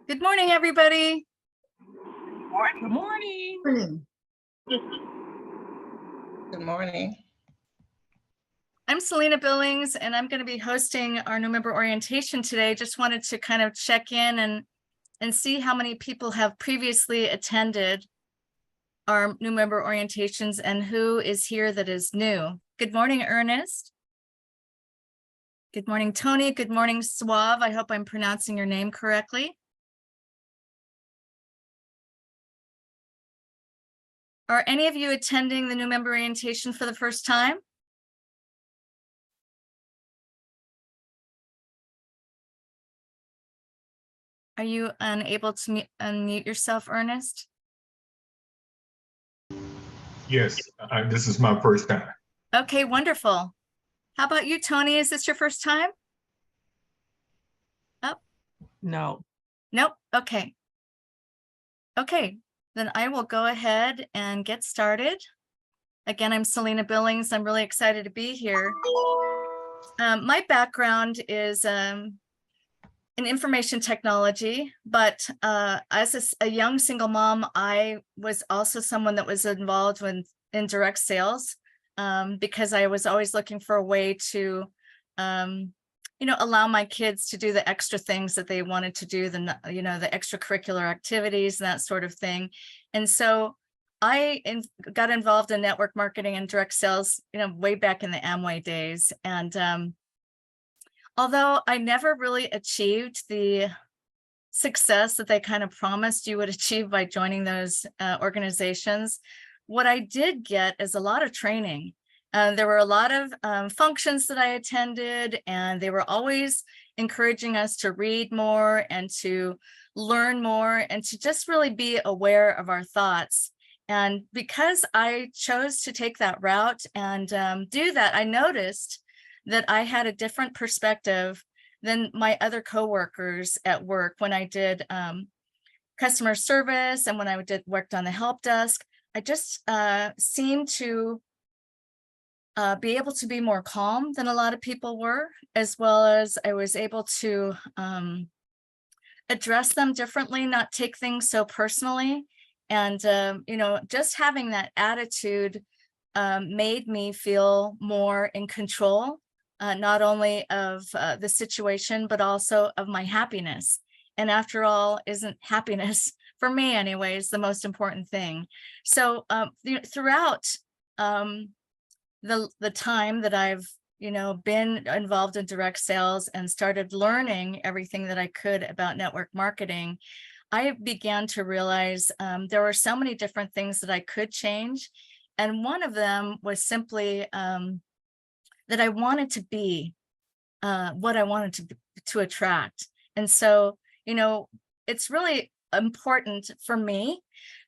Good morning, everybody. Good morning. Morning. Good morning. I'm Selena Billings, and I'm going to be hosting our new member orientation today. Just wanted to kind of check in and see how many people have previously attended our new member orientations and who is here that is new. Good morning, Ernest. Good morning, Tony. Good morning, Suave. I hope I'm pronouncing your name correctly. Are any of you attending the new member orientation for the first time? Are you unable to unmute yourself, Ernest? Yes, this is my first time. Okay, wonderful. How about you, Tony? Is this your first time? Oh. No. Nope. Okay. Okay, then I will go ahead and get started. Again, I'm Selena Billings. I'm really excited to be here. My background is in information technology, but as a young single mom, I was also someone that was involved in direct sales because I was always looking for a way to allow my kids to do the extra things that they wanted to do, the extracurricular activities and that sort of thing. And so I got involved in network marketing and direct sales, way back in the Amway days. And although I never really achieved the success that they kind of promised you would achieve by joining those organizations, what I did get is a lot of training. There were a lot of functions that I attended, and they were always encouraging us to read more and to learn more and to just really be aware of our thoughts. And because I chose to take that route and do that, I noticed that I had a different perspective than my other coworkers at work when I did customer service and when I worked on the help desk. I just seemed to be able to be more calm than a lot of people were, as well as I was able to address them differently, not take things so personally. And, just having that attitude made me feel more in control, not only of the situation, but also of my happiness. And after all, isn't happiness, for me anyways, the most important thing? So throughout the time that I've been involved in direct sales and started learning everything that I could about network marketing, I began to realize there were so many different things that I could change. And one of them was simply that I wanted to be what I wanted to attract. And so, it's really important for me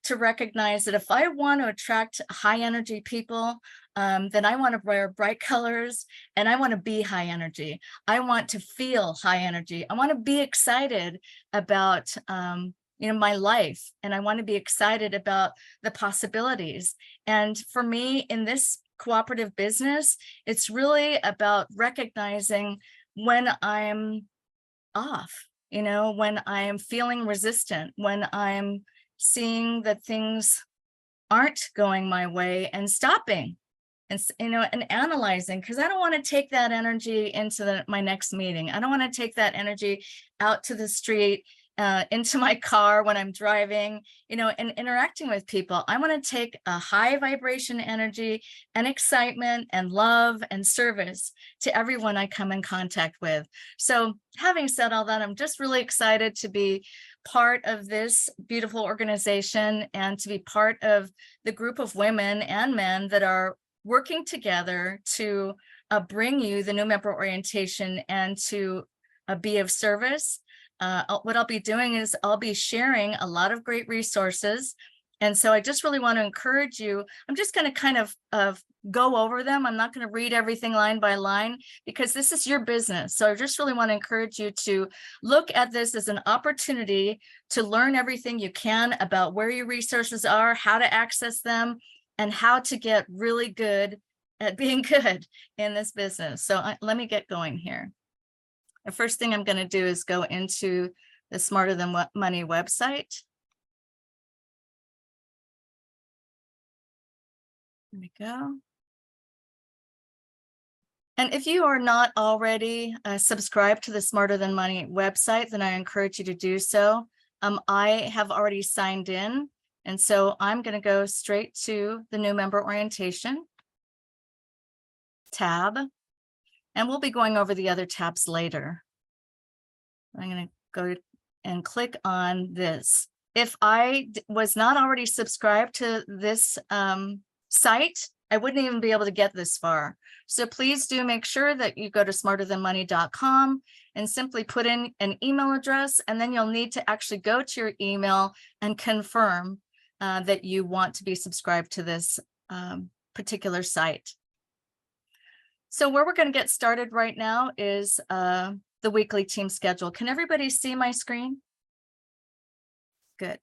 to recognize that if I want to attract high energy people, then I want to wear bright colors and I want to be high energy. I want to feel high energy. I want to be excited about my life, and I want to be excited about the possibilities. And for me, in this cooperative business, it's really about recognizing when I'm off, when I am feeling resistant, when I'm seeing that things aren't going my way, and stopping and analyzing, because I don't want to take that energy into my next meeting. I don't want to take that energy out to the street, into my car when I'm driving, and interacting with people. I want to take a high vibration energy and excitement and love and service to everyone I come in contact with. So having said all that, I'm just really excited to be part of this beautiful organization and to be part of the group of women and men that are working together to bring you the new member orientation and to be of service. What I'll be doing is I'll be sharing a lot of great resources. And so I just really want to encourage you. I'm just going to kind of go over them. I'm not going to read everything line by line because this is your business. So I just really want to encourage you to look at this as an opportunity to learn everything you can about where your resources are, how to access them, and how to get really good at being good in this business. So let me get going here. The first thing I'm going to do is go into the Smarter Than Money website. There we go. And if you are not already subscribed to the Smarter Than Money website, then I encourage you to do so. I have already signed in, and so I'm going to go straight to the new member orientation tab, and we'll be going over the other tabs later. I'm going to go and click on this. If I was not already subscribed to this site, I wouldn't even be able to get this far. So please do make sure that you go to smarterthanmoney.com and simply put in an email address, and then you'll need to actually go to your email and confirm that you want to be subscribed to this particular site. So where we're going to get started right now is the weekly team schedule. Can everybody see my screen? Good.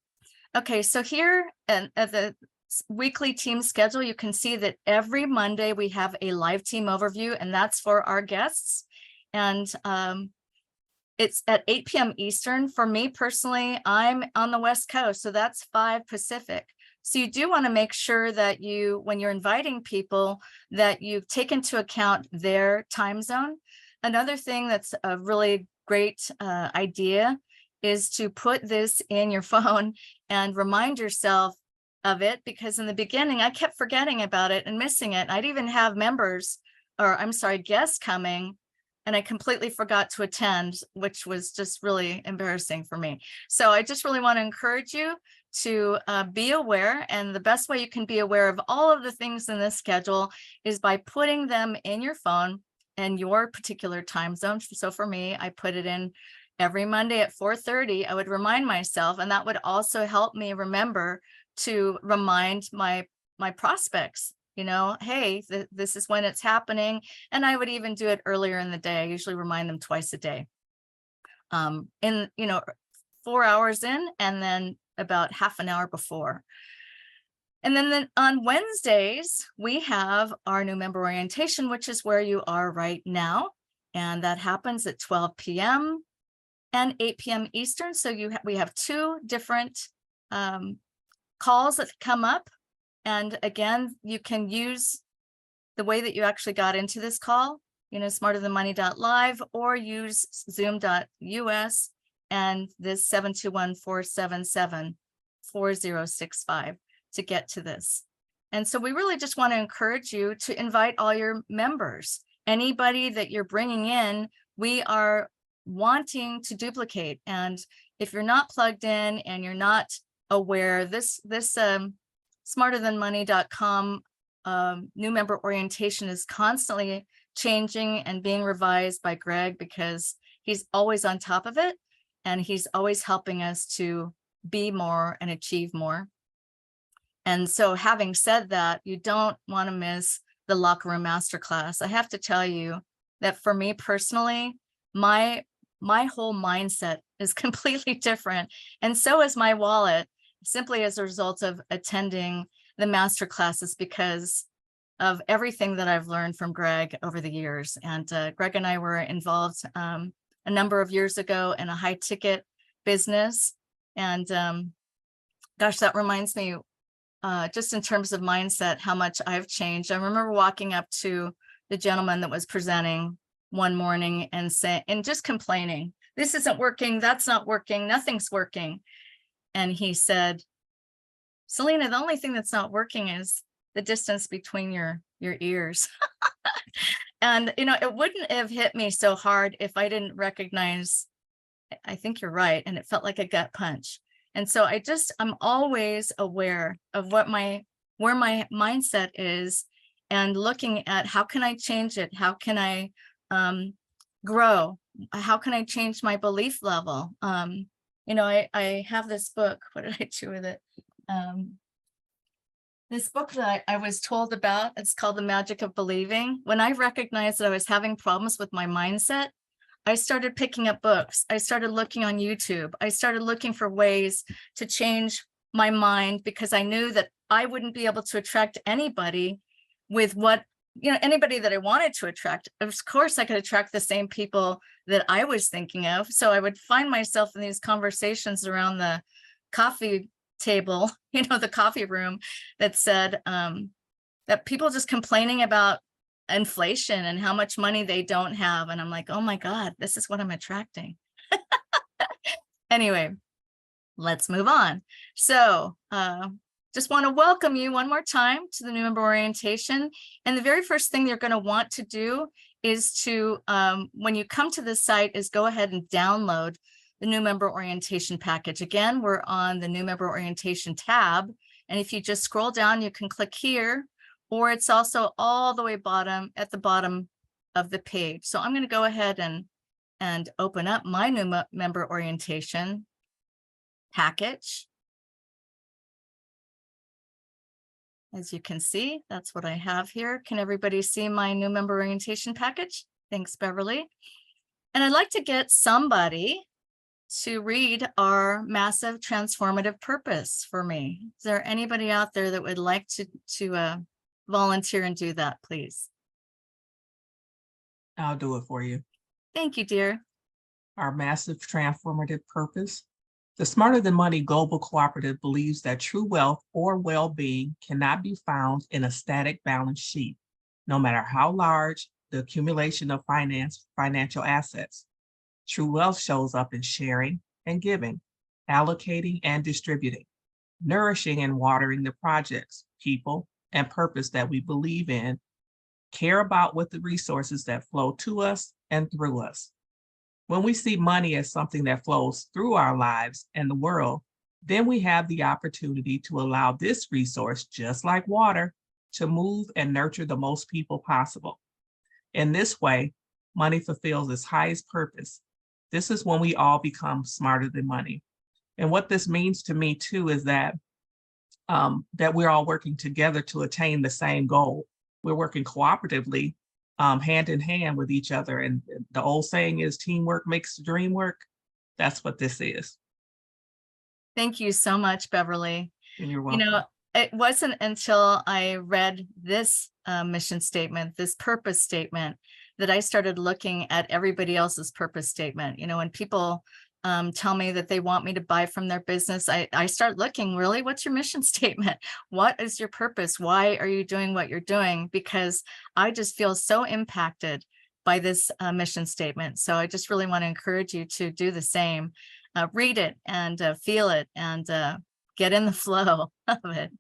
Okay, so here at the weekly team schedule, you can see that every Monday we have a live team overview, and that's for our guests. And it's at 8 p.m. Eastern. For me personally, I'm on the West Coast, so that's 5 Pacific. So you do want to make sure that you, when you're inviting people, that you take into account their time zone. Another thing that's a really great idea is to put this in your phone and remind yourself of it, because in the beginning I kept forgetting about it and missing it. I'd even have guests coming, and I completely forgot to attend, which was just really embarrassing for me. So I just really want to encourage you to be aware, and the best way you can be aware of all of the things in this schedule is by putting them in your phone and your particular time zone. So for me, I put it in every Monday at 4:30. I would remind myself, and that would also help me remember to remind my prospects, you know, hey, this is when it's happening. And I would even do it earlier in the day. I usually remind them twice a day, 4 hours in, and then about half an hour before. And then on Wednesdays, we have our new member orientation, which is where you are right now. And that happens at 12 p.m. and 8 p.m. Eastern. So we have 2 different calls that come up. And again, you can use the way that you actually got into this call, smarterthanmoney.live, or use zoom.us and this 721-477-4065 to get to this. And so we really just want to encourage you to invite all your members. Anybody that you're bringing in, we are wanting to duplicate. And if you're not plugged in and you're not aware, this smarterthanmoney.com new member orientation is constantly changing and being revised by Greg, because he's always on top of it, and he's always helping us to be more and achieve more. And so having said that, you don't want to miss the locker room masterclass. I have to tell you that for me personally, my whole mindset is completely different, and so is my wallet, simply as a result of attending the master classes, because of everything that I've learned from Greg over the years. And Greg and I were involved a number of years ago in a high ticket business. And gosh, that reminds me, just in terms of mindset, how much I've changed. I remember walking up to the gentleman that was presenting one morning and just complaining, this isn't working, that's not working, nothing's working. And he said, Selena, the only thing that's not working is the distance between your ears. And, it wouldn't have hit me so hard if I didn't recognize, I think you're right. And it felt like a gut punch. And so I'm always aware of where my mindset is, and looking at how can I change it? How can I grow? How can I change my belief level? I have this book. What did I do with it? This book that I was told about, it's called The Magic of Believing. When I recognized that I was having problems with my mindset, I started picking up books. I started looking on YouTube. I started looking for ways to change my mind, because I knew that I wouldn't be able to attract anybody with what anybody that I wanted to attract. Of course, I could attract the same people that I was thinking of. So I would find myself in these conversations around the coffee table, the coffee room, that said that people just complaining about inflation and how much money they don't have. And I'm like, oh my God, this is what I'm attracting. Anyway, let's move on. So just want to welcome you one more time to the new member orientation. And the very first thing you're going to want to do is to, when you come to this site, is go ahead and download the new member orientation package. Again, we're on the new member orientation tab. And if you just scroll down, you can click here, or it's also all the way at the bottom of the page. So I'm going to go ahead and open up my new member orientation package. As you can see, that's what I have here. Can everybody see my new member orientation package? Thanks, Beverly. And I'd like to get somebody to read our massive transformative purpose for me. Is there anybody out there that would like to volunteer and do that, please? I'll do it for you. Thank you, dear. Our massive transformative purpose. The Smarter Than Money Global Cooperative believes that true wealth or well-being cannot be found in a static balance sheet, no matter how large the accumulation of financial assets. True wealth shows up in sharing and giving, allocating and distributing, nourishing and watering the projects, people, and purpose that we believe in, care about with the resources that flow to us and through us. When we see money as something that flows through our lives and the world, then we have the opportunity to allow this resource, just like water, to move and nurture the most people possible. In this way, money fulfills its highest purpose. This is when we all become smarter than money. And what this means to me too is that we're all working together to attain the same goal. We're working cooperatively, hand in hand with each other. And the old saying is teamwork makes the dream work. That's what this is. Thank you so much, Beverly. And you're welcome. It wasn't until I read this mission statement, this purpose statement, that I started looking at everybody else's purpose statement. When people tell me that they want me to buy from their business, I start looking, really, what's your mission statement? What is your purpose? Why are you doing what you're doing? Because I just feel so impacted by this mission statement. So I just really want to encourage you to do the same. Read it and feel it and get in the flow of it.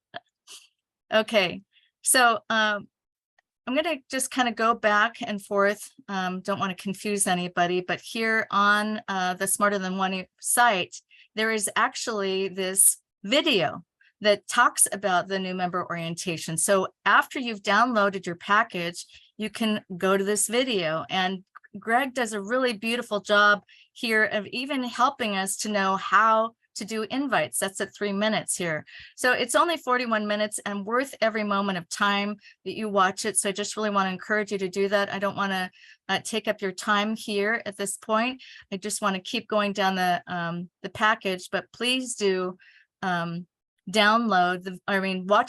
Okay, so I'm going to just kind of go back and forth. Don't want to confuse anybody, but here on the Smarter Than Money site, there is actually this video that talks about the new member orientation. So after you've downloaded your package, you can go to this video, and Greg does a really beautiful job here of even helping us to know how to do invites. That's at 3 minutes here. So it's only 41 minutes and worth every moment of time that you watch it. So I just really want to encourage you to do that. I don't want to take up your time here at this point. I just want to keep going down the package, but please do watch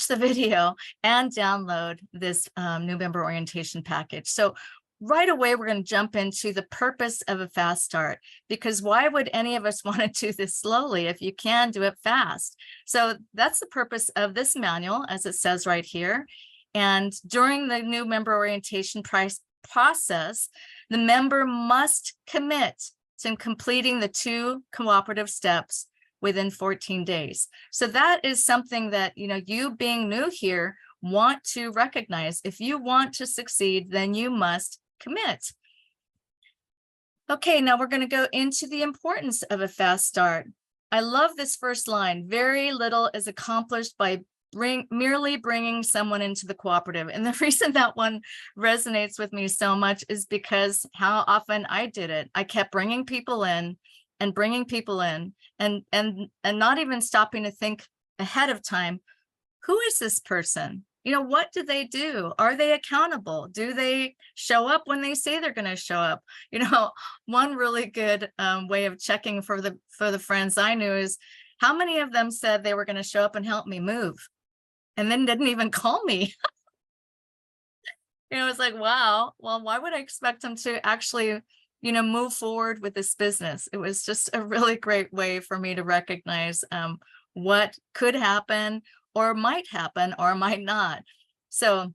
the video and download this new member orientation package. So right away, we're going to jump into the purpose of a fast start, because why would any of us want to do this slowly if you can do it fast? So that's the purpose of this manual, as it says right here. And during the new member orientation process, the member must commit to completing the 2 cooperative steps within 14 days. So that is something that, you being new here want to recognize. If you want to succeed, then you must commit. Okay, now we're going to go into the importance of a fast start. I love this first line. Very little is accomplished by merely bringing someone into the cooperative. And the reason that one resonates with me so much is because how often I did it. I kept bringing people in and bringing people in and not even stopping to think ahead of time, who is this person? What do they do? Are they accountable? Do they show up when they say they're going to show up? One really good way of checking for the friends I knew is how many of them said they were going to show up and help me move and then didn't even call me. It's like, wow, well, why would I expect them to actually, move forward with this business? It was just a really great way for me to recognize what could happen or might happen or might not. So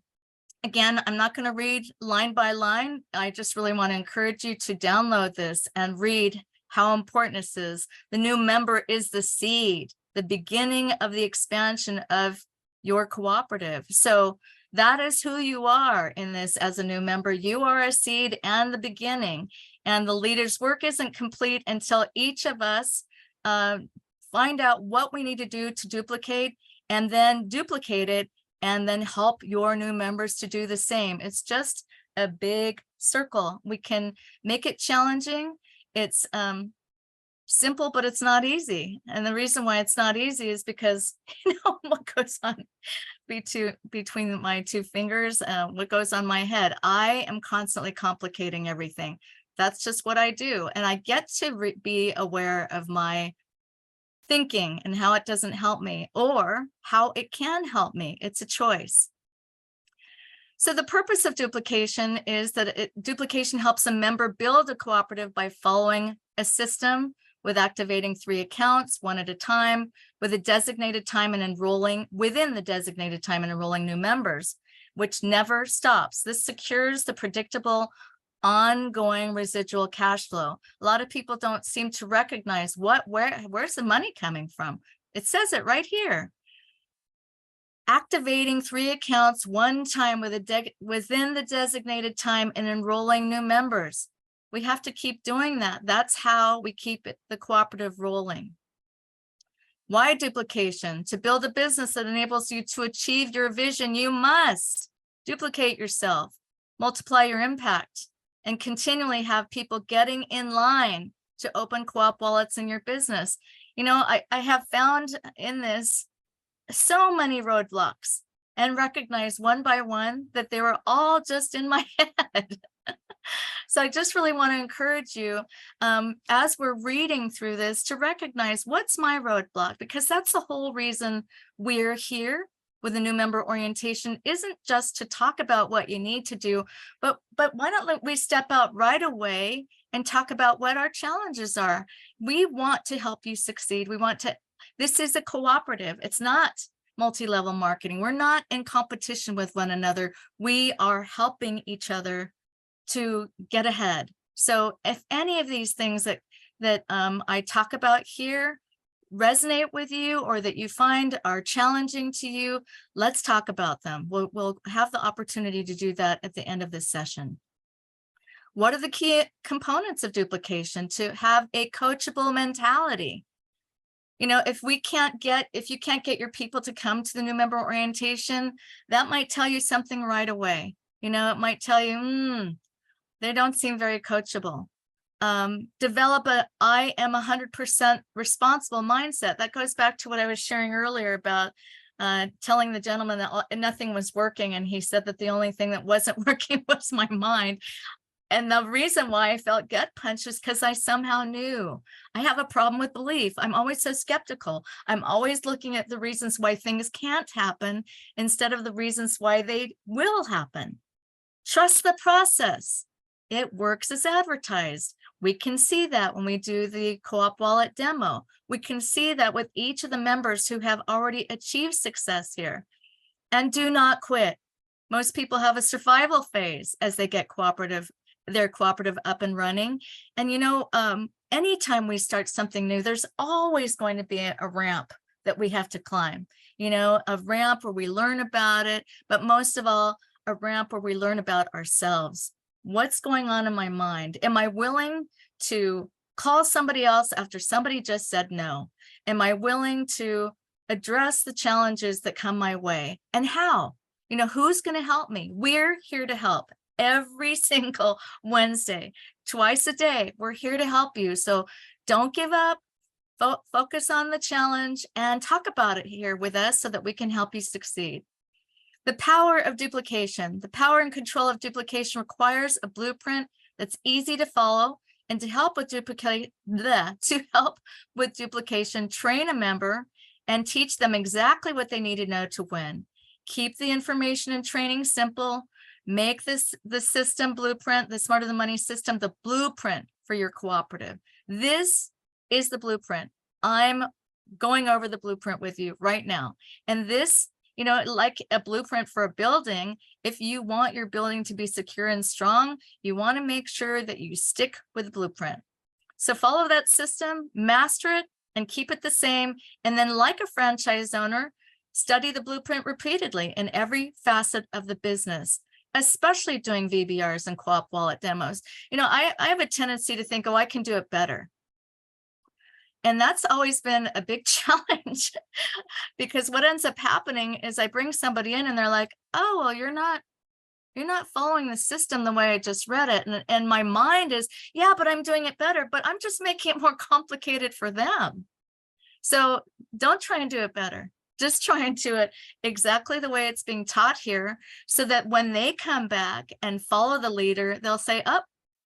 again, I'm not going to read line by line. I just really want to encourage you to download this and read how important this is. The new member is the seed, the beginning of the expansion of your cooperative. So that is who you are in this as a new member. You are a seed and the beginning. And the leader's work isn't complete until each of us find out what we need to do to duplicate and then duplicate it and then help your new members to do the same. It's just a big circle. We can make it challenging. It's simple, but it's not easy. And the reason why it's not easy is because what goes on between my two fingers, what goes on my head. I am constantly complicating everything. That's just what I do. And I get to be aware of my thinking and how it doesn't help me or how it can help me. It's a choice. So the purpose of duplication is that duplication helps a member build a cooperative by following a system with activating 3 accounts, 1 at a time, with a designated time and enrolling within the designated time and enrolling new members, which never stops. This secures the predictable ongoing residual cash flow. A lot of people don't seem to recognize where's the money coming from. It says it right here. Activating 3 accounts 1 time within the designated time and enrolling new members. We have to keep doing that. That's how we keep the cooperative rolling. Why duplication? To build a business that enables you to achieve your vision, you must duplicate yourself, multiply your impact, and continually have people getting in line to open co-op wallets in your business. I have found in this so many roadblocks and recognized one by one that they were all just in my head. So I just really want to encourage you, as we're reading through this, to recognize what's my roadblock, because that's the whole reason we're here with a new member orientation. Isn't just to talk about what you need to do, but why don't we step out right away and talk about what our challenges are. We want to help you succeed. This is a cooperative. It's not multi-level marketing. We're not in competition with one another. We are helping each other to get ahead. So if any of these things that I talk about here resonate with you or that you find are challenging to you, let's talk about them. We'll have the opportunity to do that at the end of this session. What are the key components of duplication? To have a coachable mentality. If you can't get your people to come to the new member orientation, that might tell you something right away. It might tell you, they don't seem very coachable. Develop I am 100% responsible mindset. That goes back to what I was sharing earlier about telling the gentleman that nothing was working. And he said that the only thing that wasn't working was my mind. And the reason why I felt gut punched is because I somehow knew I have a problem with belief. I'm always so skeptical. I'm always looking at the reasons why things can't happen instead of the reasons why they will happen. Trust the process. It works as advertised. We can see that when we do the co-op wallet demo. We can see that with each of the members who have already achieved success here. And do not quit. Most people have a survival phase as they get their cooperative up and running. And anytime we start something new, there's always going to be a ramp that we have to climb. A ramp where we learn about it, but most of all, a ramp where we learn about ourselves. What's going on in my mind? Am I willing to call somebody else after somebody just said no? Am I willing to address the challenges that come my way? And how? Who's going to help me? We're here to help every single Wednesday, twice a day. We're here to help you. So don't give up. Focus on the challenge and talk about it here with us so that we can help you succeed. The power of duplication. The power and control of duplication requires a blueprint that's easy to follow. And to help with duplication, train a member and teach them exactly what they need to know to win. Keep the information and training simple. Make this the system blueprint, the Smarter Than Money system, the blueprint for your cooperative. This is the blueprint. I'm going over the blueprint with you right now. And this, you know, like a blueprint for a building, if you want your building to be secure and strong, you want to make sure that you stick with the blueprint. So follow that system, master it, and keep it the same. And then, like a franchise owner, study the blueprint repeatedly in every facet of the business, especially doing VBRs and co-op wallet demos. You know, I have a tendency to think, oh, I can do it better. And that's always been a big challenge, because what ends up happening is I bring somebody in and they're like, oh, well, you're not following the system the way I just read it. And my mind is, yeah, but I'm doing it better, but I'm just making it more complicated for them. So don't try and do it better. Just try and do it exactly the way it's being taught here, so that when they come back and follow the leader, they'll say, oh,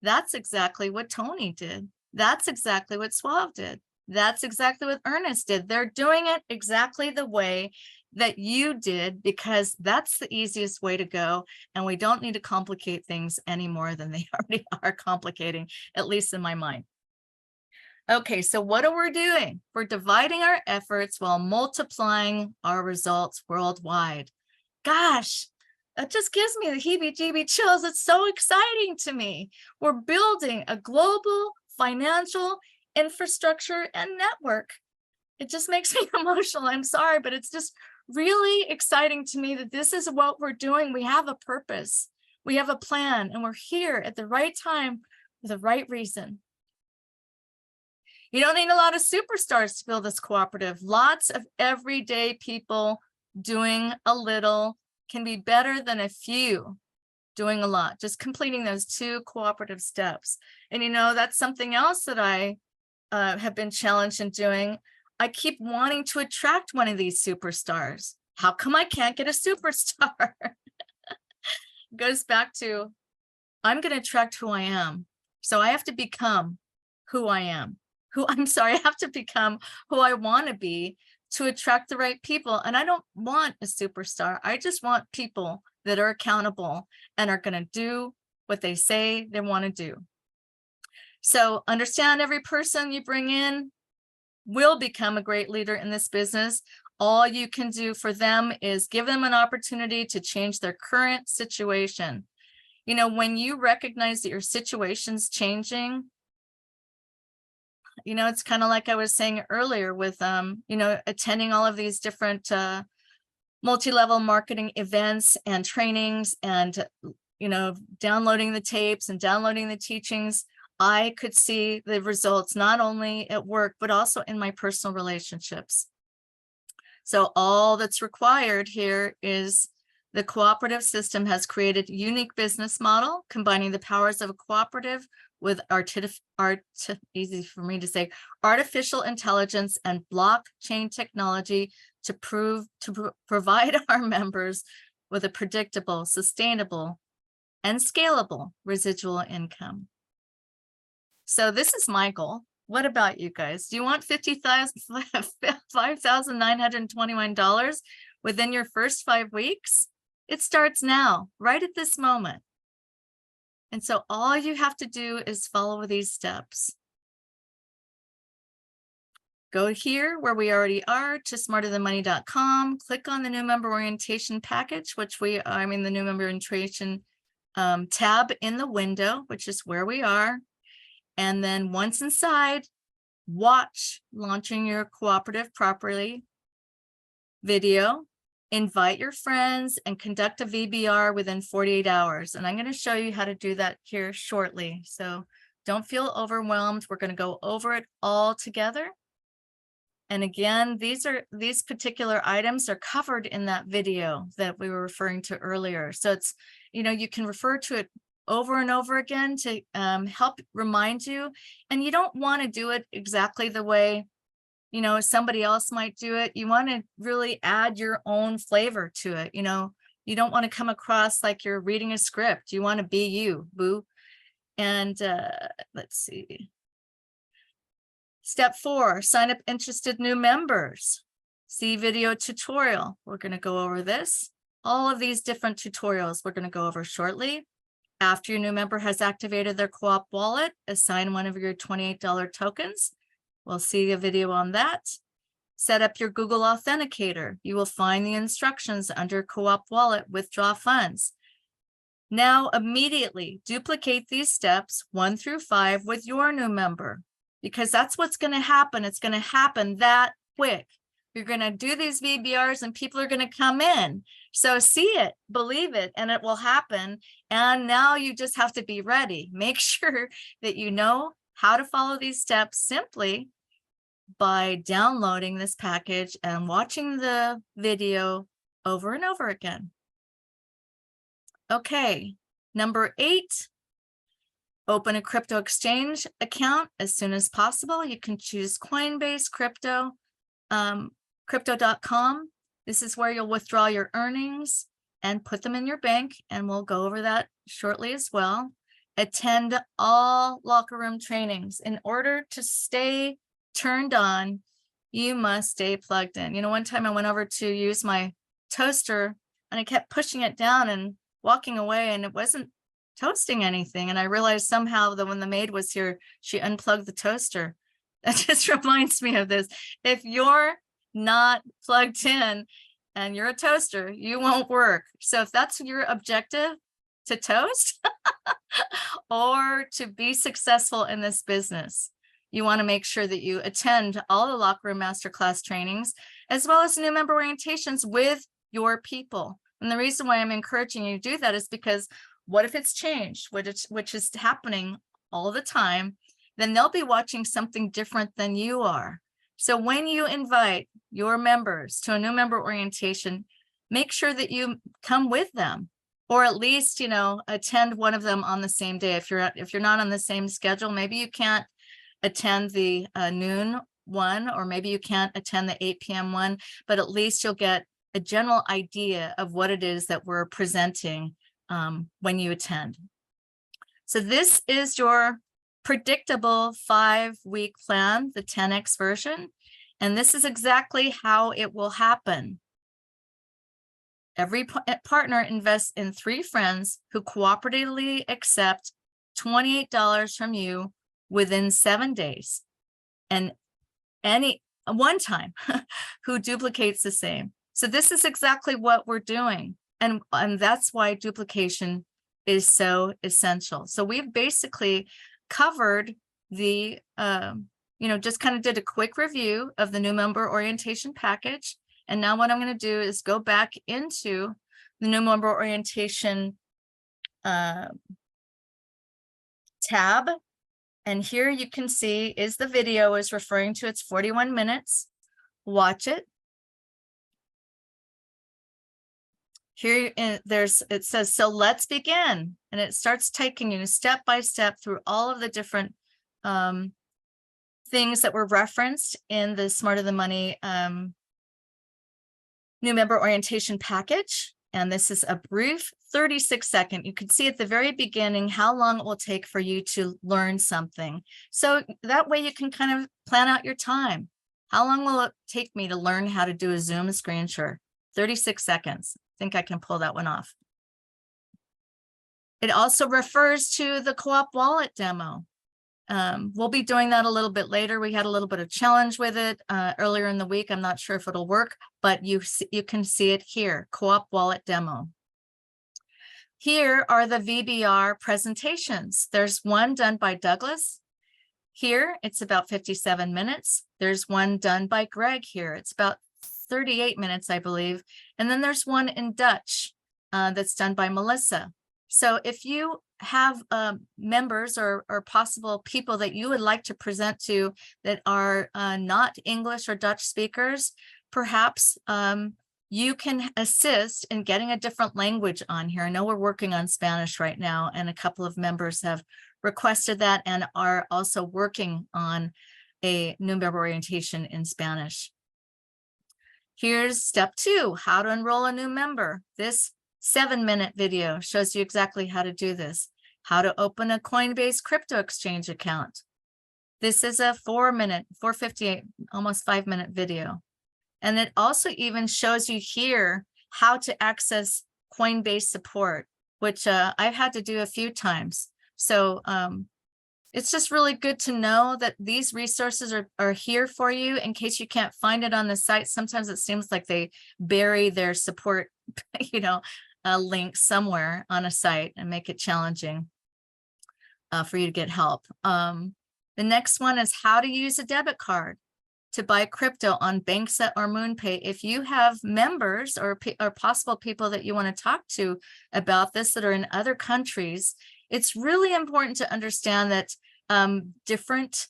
that's exactly what Tony did. That's exactly what Suave did. That's exactly what Ernest did. They're doing it exactly the way that you did, because that's the easiest way to go. And we don't need to complicate things any more than they already are complicating, at least in my mind. Okay, so what are we doing? We're dividing our efforts while multiplying our results worldwide. Gosh, that just gives me the heebie-jeebie chills. It's so exciting to me. We're building a global financial infrastructure and network. It just makes me emotional. I'm sorry, but it's just really exciting to me that this is what we're doing. We have a purpose, we have a plan, and we're here at the right time for the right reason. You don't need a lot of superstars to build this cooperative. Lots of everyday people doing a little can be better than a few doing a lot, just completing those 2 cooperative steps. And you know, that's something else that I have been challenged in doing. I keep wanting to attract one of these superstars. How come I can't get a superstar? Goes back to, I'm going to attract who I am. So I have to become who I am. I have to become who I want to be to attract the right people. And I don't want a superstar. I just want people that are accountable and are going to do what they say they want to do. So understand, every person you bring in will become a great leader in this business. All you can do for them is give them an opportunity to change their current situation. You know, when you recognize that your situation's changing, you know, it's kind of like I was saying earlier with, you know, attending all of these different multi-level marketing events and trainings, and, you know, downloading the tapes and downloading the teachings. I could see the results not only at work, but also in my personal relationships. So all that's required here is the cooperative system has created a unique business model, combining the powers of a cooperative with easy for me to say, artificial intelligence and blockchain technology to provide our members with a predictable, sustainable, and scalable residual income. So this is my goal. What about you guys? Do you want $5,921 within your first 5 weeks? It starts now, right at this moment. And so all you have to do is follow these steps. Go here where we already are to smarterthanmoney.com, click on the new member orientation package, which the new member orientation tab in the window, which is where we are. And then once inside, watch Launching Your Cooperative Properly video, invite your friends, and conduct a VBR within 48 hours. And I'm going to show you how to do that here shortly. So don't feel overwhelmed. We're going to go over it all together. And again, these particular items are covered in that video that we were referring to earlier. So it's, you know, you can refer to it over and over again to help remind you. And you don't want to do it exactly the way, you know, somebody else might do it. You want to really add your own flavor to it. You know, you don't want to come across like you're reading a script. You want to be you, boo. And let's see. Step 4, sign up interested new members. See video tutorial. We're going to go over this. all of these different tutorials we're going to go over shortly. After your new member has activated their co-op wallet, assign one of your $28 tokens. We'll see a video on that. Set up your Google Authenticator. You will find the instructions under co-op wallet withdraw funds. Now immediately duplicate these steps 1 through 5 with your new member, because that's what's going to happen. It's going to happen that quick. You're going to do these VBRs and people are going to come in. So see it, believe it, and it will happen. And now you just have to be ready. Make sure that you know how to follow these steps simply by downloading this package and watching the video over and over again. Okay, number 8, open a crypto exchange account as soon as possible. You can choose Coinbase, crypto, crypto.com. This is where you'll withdraw your earnings and put them in your bank, and we'll go over that shortly as well. Attend all locker room trainings. In order to stay turned on, you must stay plugged in. You know, one time I went over to use my toaster and I kept pushing it down and walking away, and it wasn't toasting anything. And I realized somehow that when the maid was here, she unplugged the toaster. That just reminds me of this. If you're not plugged in and you're a toaster, you won't work. So if that's your objective, to toast or to be successful in this business, you want to make sure that you attend all the locker room masterclass trainings, as well as new member orientations with your people. And the reason why I'm encouraging you to do that is because what if it's changed, which is happening all the time, then they'll be watching something different than you are. So when you invite your members to a new member orientation, make sure that you come with them, or at least, you know, attend one of them on the same day. If you're not on the same schedule, maybe you can't attend the noon one, or maybe you can't attend the 8 p.m. one, but at least you'll get a general idea of what it is that we're presenting when you attend. So this is your predictable 5-week plan, the 10X version. And this is exactly how it will happen. Every partner invests in 3 friends who cooperatively accept $28 from you within 7 days, and one time who duplicates the same. So this is exactly what we're doing. And that's why duplication is so essential. So we've basically covered the, just kind of did a quick review of the new member orientation package. And now what I'm going to do is go back into the new member orientation tab. And here you can see is the video is referring to, it's 41 minutes. Watch it. Here it says, so let's begin. And it starts taking you step by step through all of the different things that were referenced in the Smarter Than Money new member orientation package. And this is a brief 36-second. You can see at the very beginning how long it will take for you to learn something. So that way you can kind of plan out your time. How long will it take me to learn how to do a Zoom screen share? 36 seconds. I think I can pull that one off. It also refers to the co-op wallet demo. We'll be doing that a little bit later. We had a little bit of challenge with it earlier in the week. I'm not sure if it'll work, but you can see it here, co-op wallet demo. Here are the VBR presentations. There's one done by Douglas. Here, it's about 57 minutes. There's one done by Greg here. It's about 38 minutes, I believe. And then there's one in Dutch that's done by Melissa. So if you have members or possible people that you would like to present to that are not English or Dutch speakers, perhaps you can assist in getting a different language on here. I know we're working on Spanish right now, and a couple of members have requested that and are also working on a new member orientation in Spanish. Here's step 2, how to enroll a new member. This 7-minute video shows you exactly how to do this. How to open a Coinbase crypto exchange account. This is a 4-58, almost 5-minute video. And it also even shows you here how to access coin-based support, which I've had to do a few times. So it's just really good to know that these resources are here for you in case you can't find it on the site. Sometimes it seems like they bury their support, link somewhere on a site and make it challenging for you to get help. The next one is how to use a debit card to buy crypto on Banksa or MoonPay. If you have members or possible people that you want to talk to about this that are in other countries, it's really important to understand that different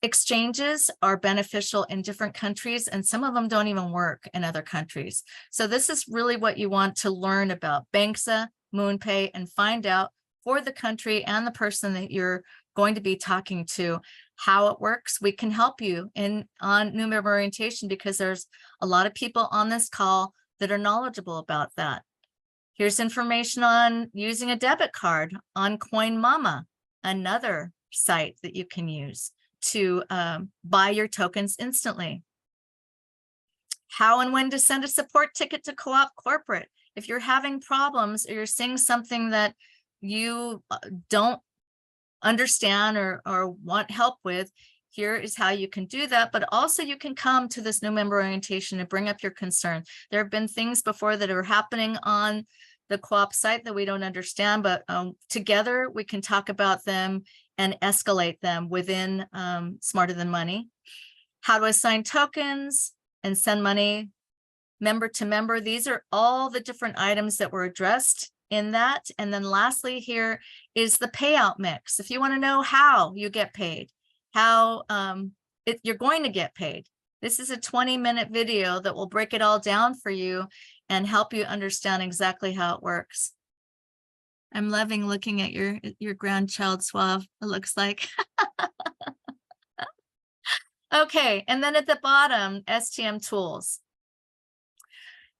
exchanges are beneficial in different countries, and some of them don't even work in other countries. So this is really what you want to learn about Banksa, MoonPay, and find out for the country and the person that you're going to be talking to how it works. We can help you on new member orientation because there's a lot of people on this call that are knowledgeable about that. Here's information on using a debit card on CoinMama, another site that you can use to buy your tokens instantly. How and when to send a support ticket to Co-op Corporate. If you're having problems or you're seeing something that you don't understand or want help with, here is how you can do that. But also you can come to this new member orientation and bring up your concern. There have been things before that are happening on the co-op site that we don't understand, but together we can talk about them and escalate them within Smarter Than Money. How to assign tokens and send money member to member. These are all the different items that were addressed in that. And then lastly, here is the payout mix. If you want to know how you get paid, how you're going to get paid. This is a 20-minute video that will break it all down for you and help you understand exactly how it works. I'm loving looking at your grandchild Suave, it looks like. Okay, and then at the bottom, STM tools.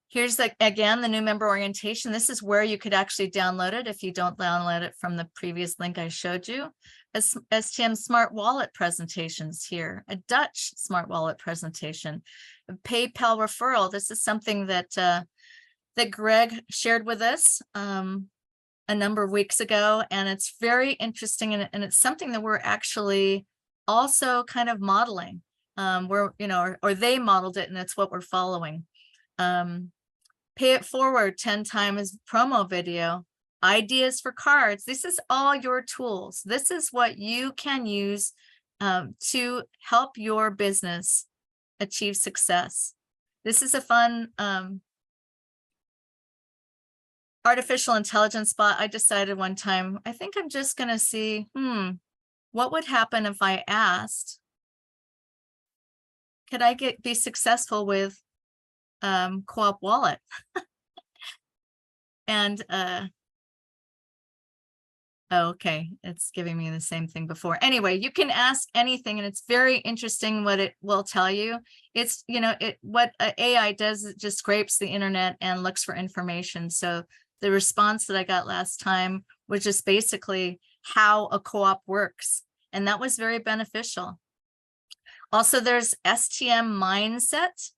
Here's again, the new member orientation. This is where you could actually download it if you don't download it from the previous link I showed you. STM Smart Wallet presentations here, a Dutch Smart Wallet presentation, a PayPal referral. This is something that that Greg shared with us a number of weeks ago, and it's very interesting, and it's something that we're actually also kind of modeling. We're, or they modeled it, and it's what we're following. Pay it forward 10 times promo video, ideas for cards. This is all your tools. This is what you can use to help your business achieve success. This is a fun artificial intelligence bot. I decided one time, I think I'm just going to see, what would happen if I asked, could I be successful with Co-op Wallet? And okay, it's giving me the same thing before. Anyway, you can ask anything, and it's very interesting what it will tell you. It's, what AI does, it just scrapes the internet and looks for information. So the response that I got last time was just basically how a co-op works, and that was very beneficial. Also, there's STM mindset.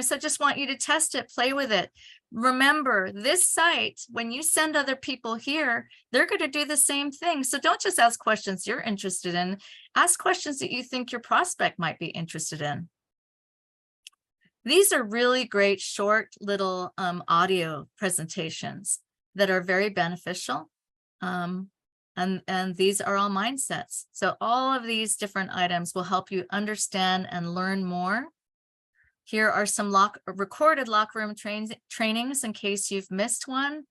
So just want you to test it, play with it. Remember, this site, when you send other people here, they're going to do the same thing. So don't just ask questions you're interested in. Ask questions that you think your prospect might be interested in. These are really great short little audio presentations that are very beneficial. And these are all mindsets. So all of these different items will help you understand and learn more. Here are some recorded locker room trainings in case you've missed one.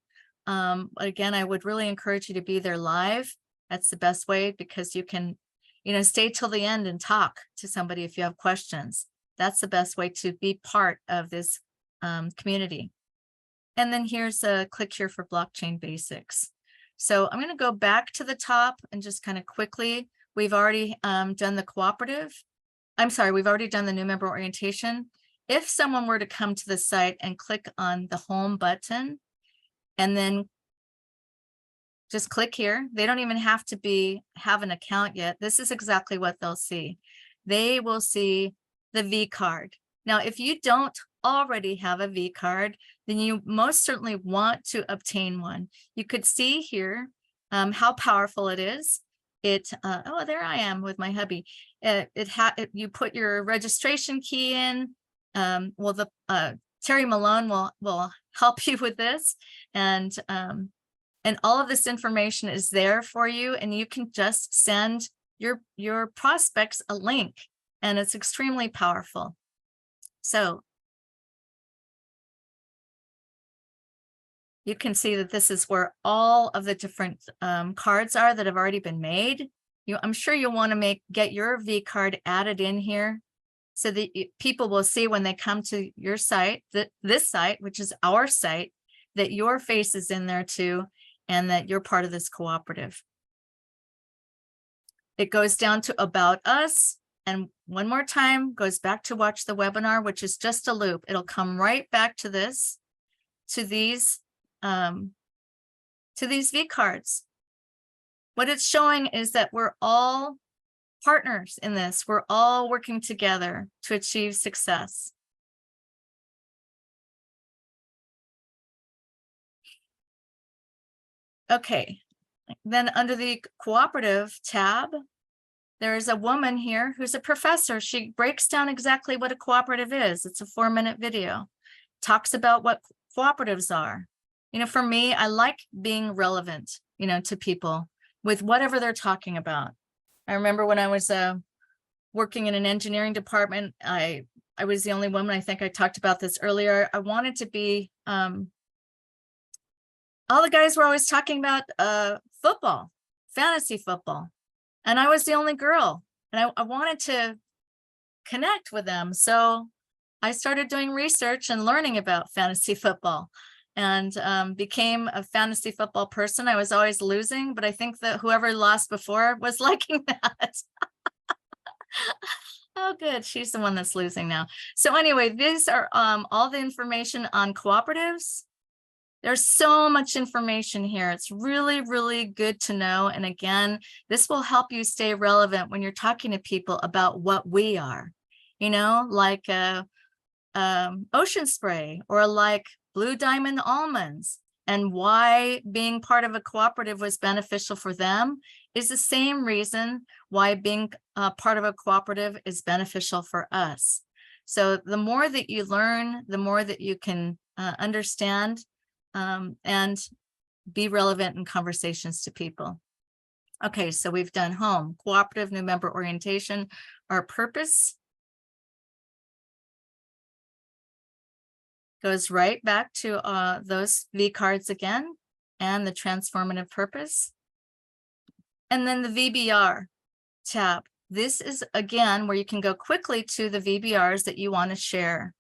Again, I would really encourage you to be there live. That's the best way, because you can, stay till the end and talk to somebody if you have questions. That's the best way to be part of this community. And then here's a click here for blockchain basics. So I'm going to go back to the top and just kind of quickly, we've already done the cooperative. I'm sorry, we've already done the new member orientation. If someone were to come to the site and click on the home button and then just click here, they don't even have to have an account yet. This is exactly what they'll see. They will see the V card. Now, if you don't already have a V card, then you most certainly want to obtain one. You could see here how powerful it is. Oh, there I am with my hubby. You put your registration key in. Well, Terry Malone will help you with this, and all of this information is there for you, and you can just send your prospects a link, and it's extremely powerful. So you can see that this is where all of the different cards are that have already been made. I'm sure you'll want to get your V card added in here so that people will see when they come to your site, this site, which is our site, that your face is in there too, and that you're part of this cooperative. It goes down to About Us, and one more time goes back to Watch the Webinar, which is just a loop. It'll come right back to this, to these V cards. What it's showing is that we're all partners in this. We're all working together to achieve success. Okay, then under the cooperative tab, there is a woman here who's a professor. She breaks down exactly what a cooperative is. It's a 4-minute video. Talks about what cooperatives are. For me, I like being relevant, to people with whatever they're talking about. I remember when I was working in an engineering department, I was the only woman. I think I talked about this earlier. I wanted to be, all the guys were always talking about football, fantasy football. And I was the only girl, and I wanted to connect with them. So I started doing research and learning about fantasy football, and became a fantasy football person. I was always losing, but I think that whoever lost before was liking that. Oh, good. She's the one that's losing now. So anyway, these are all the information on cooperatives. There's so much information here. It's really, really good to know. And again, this will help you stay relevant when you're talking to people about what we are, like Ocean Spray, or like Blue Diamond Almonds, and why being part of a cooperative was beneficial for them is the same reason why being part of a cooperative is beneficial for us. So the more that you learn, the more that you can understand and be relevant in conversations to people. Okay, so we've done home, cooperative, new member orientation, our purpose. Goes right back to those V cards again, and the transformative purpose. And then the VBR tab. This is again where you can go quickly to the VBRs that you want to share.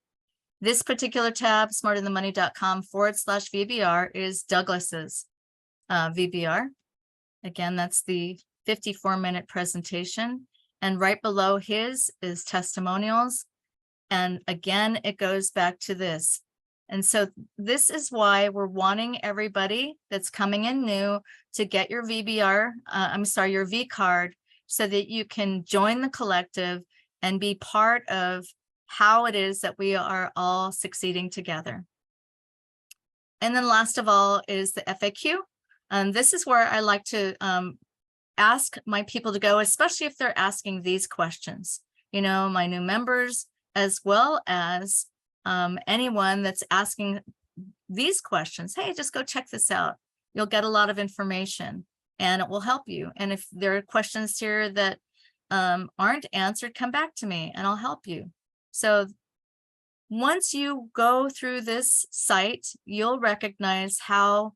This particular tab, smarterthanmoney.com/VBR, is Douglas's VBR. Again, that's the 54-minute presentation. And right below his is testimonials. And again, it goes back to this. And so this is why we're wanting everybody that's coming in new to get your VBR, your V card, so that you can join the collective and be part of how it is that we are all succeeding together. And then last of all is the FAQ. And this is where I like to ask my people to go, especially if they're asking these questions, my new members, as well as anyone that's asking these questions. Hey, just go check this out. You'll get a lot of information and it will help you. And if there are questions here that aren't answered, come back to me and I'll help you. So once you go through this site, you'll recognize how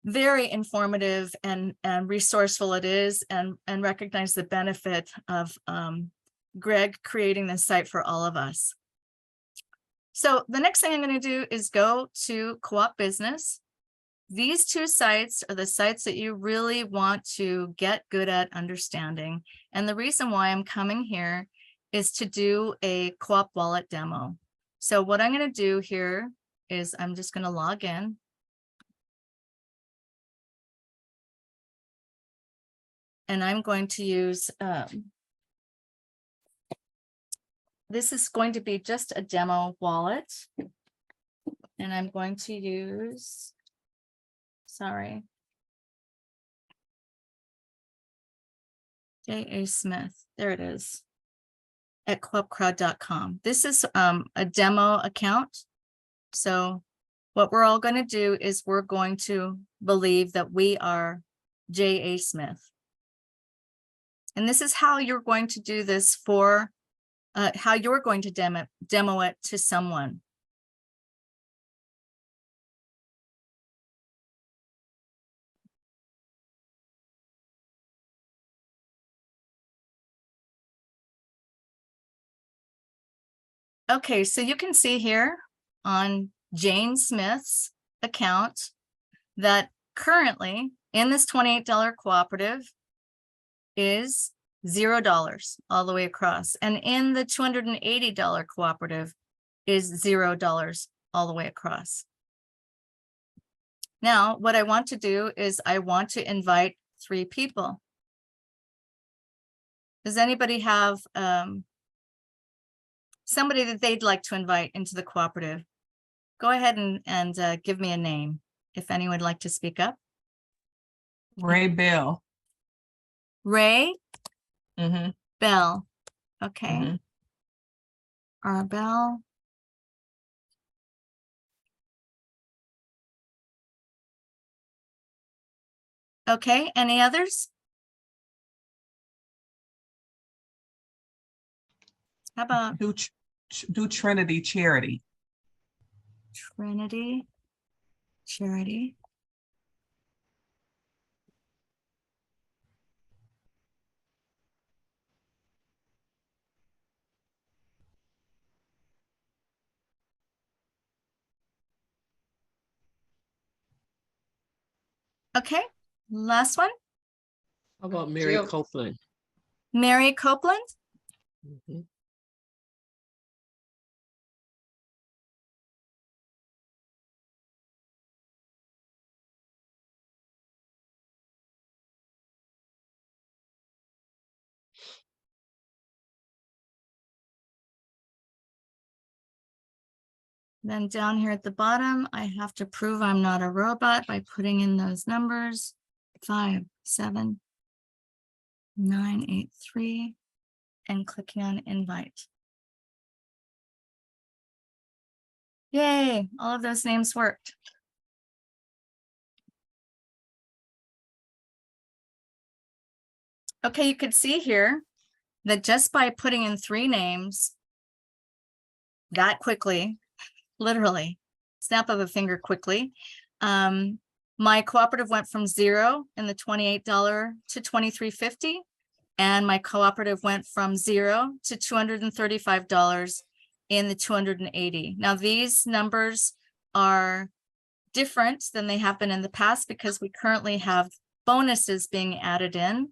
very informative and resourceful it is, and recognize the benefit of Greg creating this site for all of us. So the next thing I'm going to do is go to Co-op Business. These two sites are the sites that you really want to get good at understanding. And the reason why I'm coming here is to do a Co-op Wallet demo. So what I'm going to do here is I'm just going to log in. And I'm going to use this is going to be just a demo wallet. And I'm going to use, sorry. J.A. Smith, there it is, at coopcrowd.com. This is a demo account. So what we're all going to do is we're going to believe that we are J.A. Smith. And this is how you're going to do this for, how you're going to demo it to someone. Okay, so you can see here on Jane Smith's account that currently in this $28 cooperative is $0 all the way across. And in the $280 cooperative is $0 all the way across. Now, what I want to do is I want to invite 3 people. Does anybody have somebody that they'd like to invite into the cooperative? Go ahead and give me a name if anyone would like to speak up. Ray Bell. Ray Mm-hmm. Bell. Okay. Mm-hmm. Bell. Okay, any others? How about Do Trinity Charity. Trinity Charity? Okay, last one. How about Mary Jill. Copeland? Mary Copeland. Mhm. Then down here at the bottom, I have to prove I'm not a robot by putting in those numbers, 5, 7, 9, 8, 3, and clicking on invite. Yay, all of those names worked. Okay, you could see here that just by putting in 3 names that quickly, literally, snap of a finger quickly, my cooperative went from 0 in the $28 to $23.50, and my cooperative went from 0 to $235 in the 280. Now these numbers are different than they have been in the past because we currently have bonuses being added in,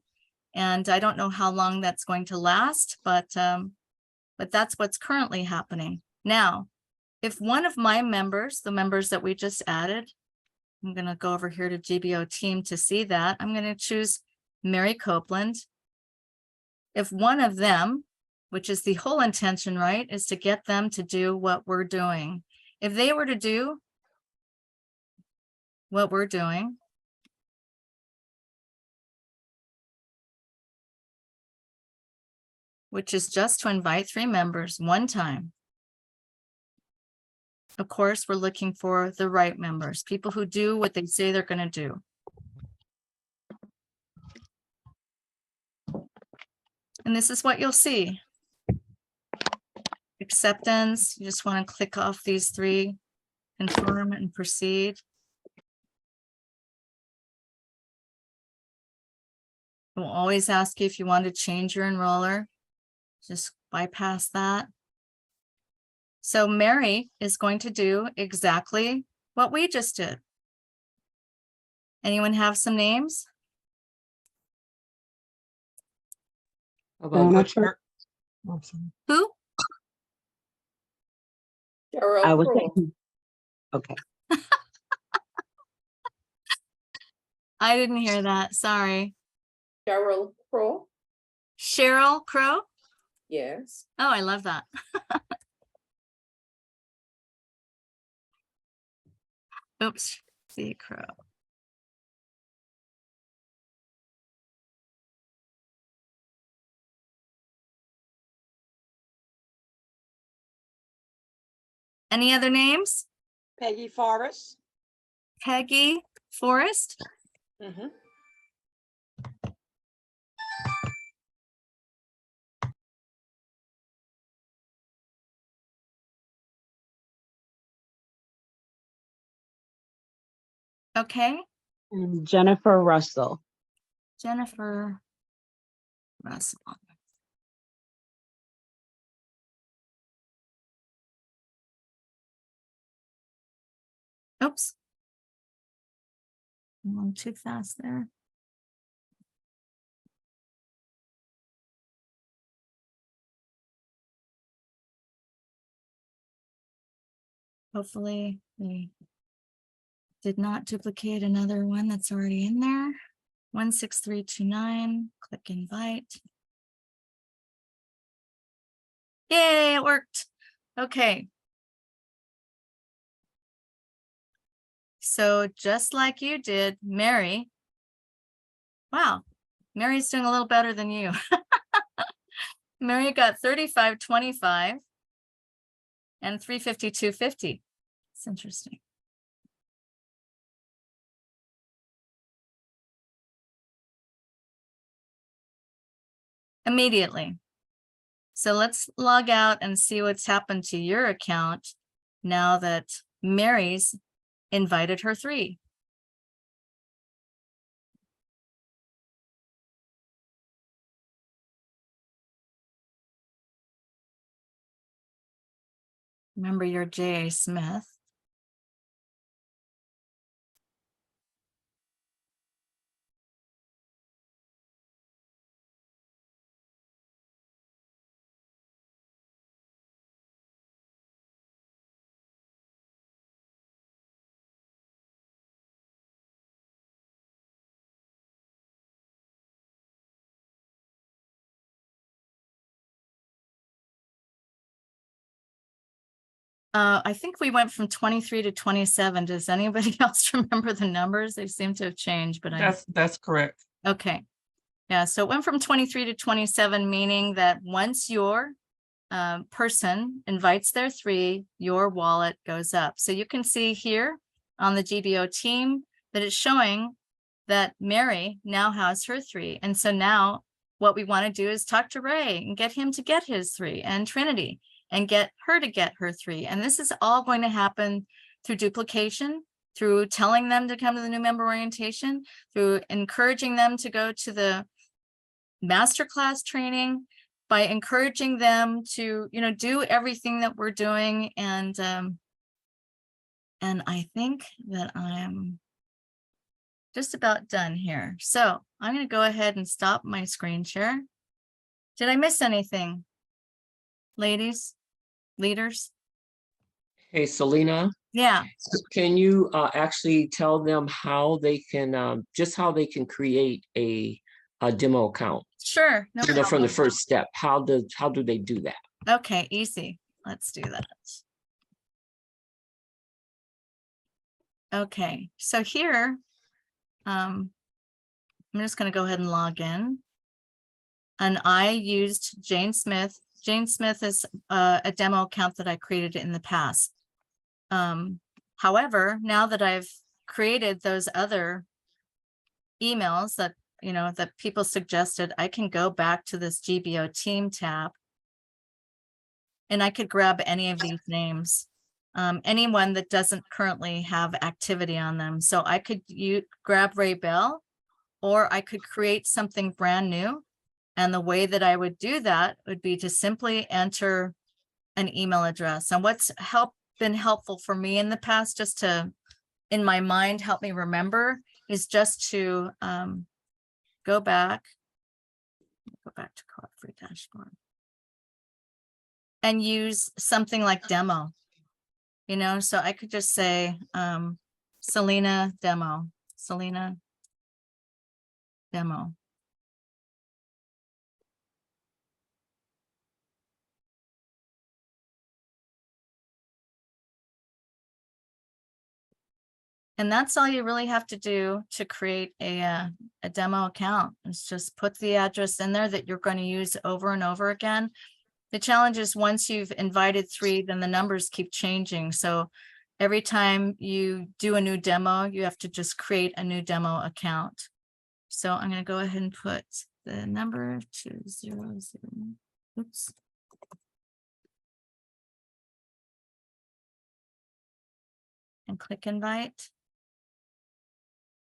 and I don't know how long that's going to last, but that's what's currently happening. Now, if one of my members, the members that we just added, I'm going to go over here to GBO team to see that. I'm going to choose Mary Copeland. If one of them, which is the whole intention, right, is to get them to do what we're doing. If they were to do what we're doing, which is just to invite 3 members one time. Of course, we're looking for the right members, people who do what they say they're going to do. And this is what you'll see. Acceptance, you just want to click off these 3, confirm and proceed. It will always ask you if you want to change your enroller. Just bypass that. So Mary is going to do exactly what we just did. Anyone have some names? How about Jennifer. Oh, sorry. Who? I was thinking, okay. I didn't hear that. Sorry. Cheryl Crow. Cheryl Crow. Yes. Oh, I love that. Oops, see crow. Any other names? Peggy Forrest. Peggy Forrest. Mhm. Okay. And Jennifer Russell. Jennifer Russell. Oops. I'm going too fast there. Hopefully we did not duplicate another one that's already in there. 16329, click invite. Yay, it worked. Okay. So just like you did, Mary. Wow, Mary's doing a little better than you. Mary got 35.25 and 352.50. It's interesting. Immediately. So let's log out and see what's happened to your account now that Mary's invited her 3. Remember, you're J.A. Smith. I think we went from 23 to 27. Does anybody else remember the numbers? They seem to have changed, but That's correct. okay. Yeah, so it went from 23 to 27, meaning that once your person invites their 3, your wallet goes up. So you can see here on the GBO team that it's showing that Mary now has her 3. And so now what we want to do is talk to Ray and get him to get his 3, and Trinity, and get her to get her 3. And this is all going to happen through duplication, through telling them to come to the new member orientation, through encouraging them to go to the masterclass training, by encouraging them to, do everything that we're doing. And I think that I'm just about done here. So I'm going to go ahead and stop my screen share. Did I miss anything? Ladies, leaders? Hey, Selena, Yeah, can you actually tell them how they can, just how they can create a demo account? sure. No From the problem. first step, how do they do that? Okay, easy. Let's do that. Okay, so here, I'm just going to go ahead and log in. And I used Jane Smith. Jane Smith is a demo account that I created in the past. However, now that I've created those other emails that, that people suggested, I can go back to this GBO team tab and I could grab any of these names, anyone that doesn't currently have activity on them. So I could grab Ray Bell, or I could create something brand new. And the way that I would do that would be to simply enter an email address. And what's been helpful for me in the past, just to, in my mind, help me remember, is just to go back to Co-op Free Dashboard and use something like demo, so I could just say Selena demo. And that's all you really have to do to create a demo account. Is just put the address in there that you're going to use over and over again. The challenge is once you've invited 3, then the numbers keep changing. So every time you do a new demo, you have to just create a new demo account. So I'm going to go ahead and put the number 200. Oops. And click invite.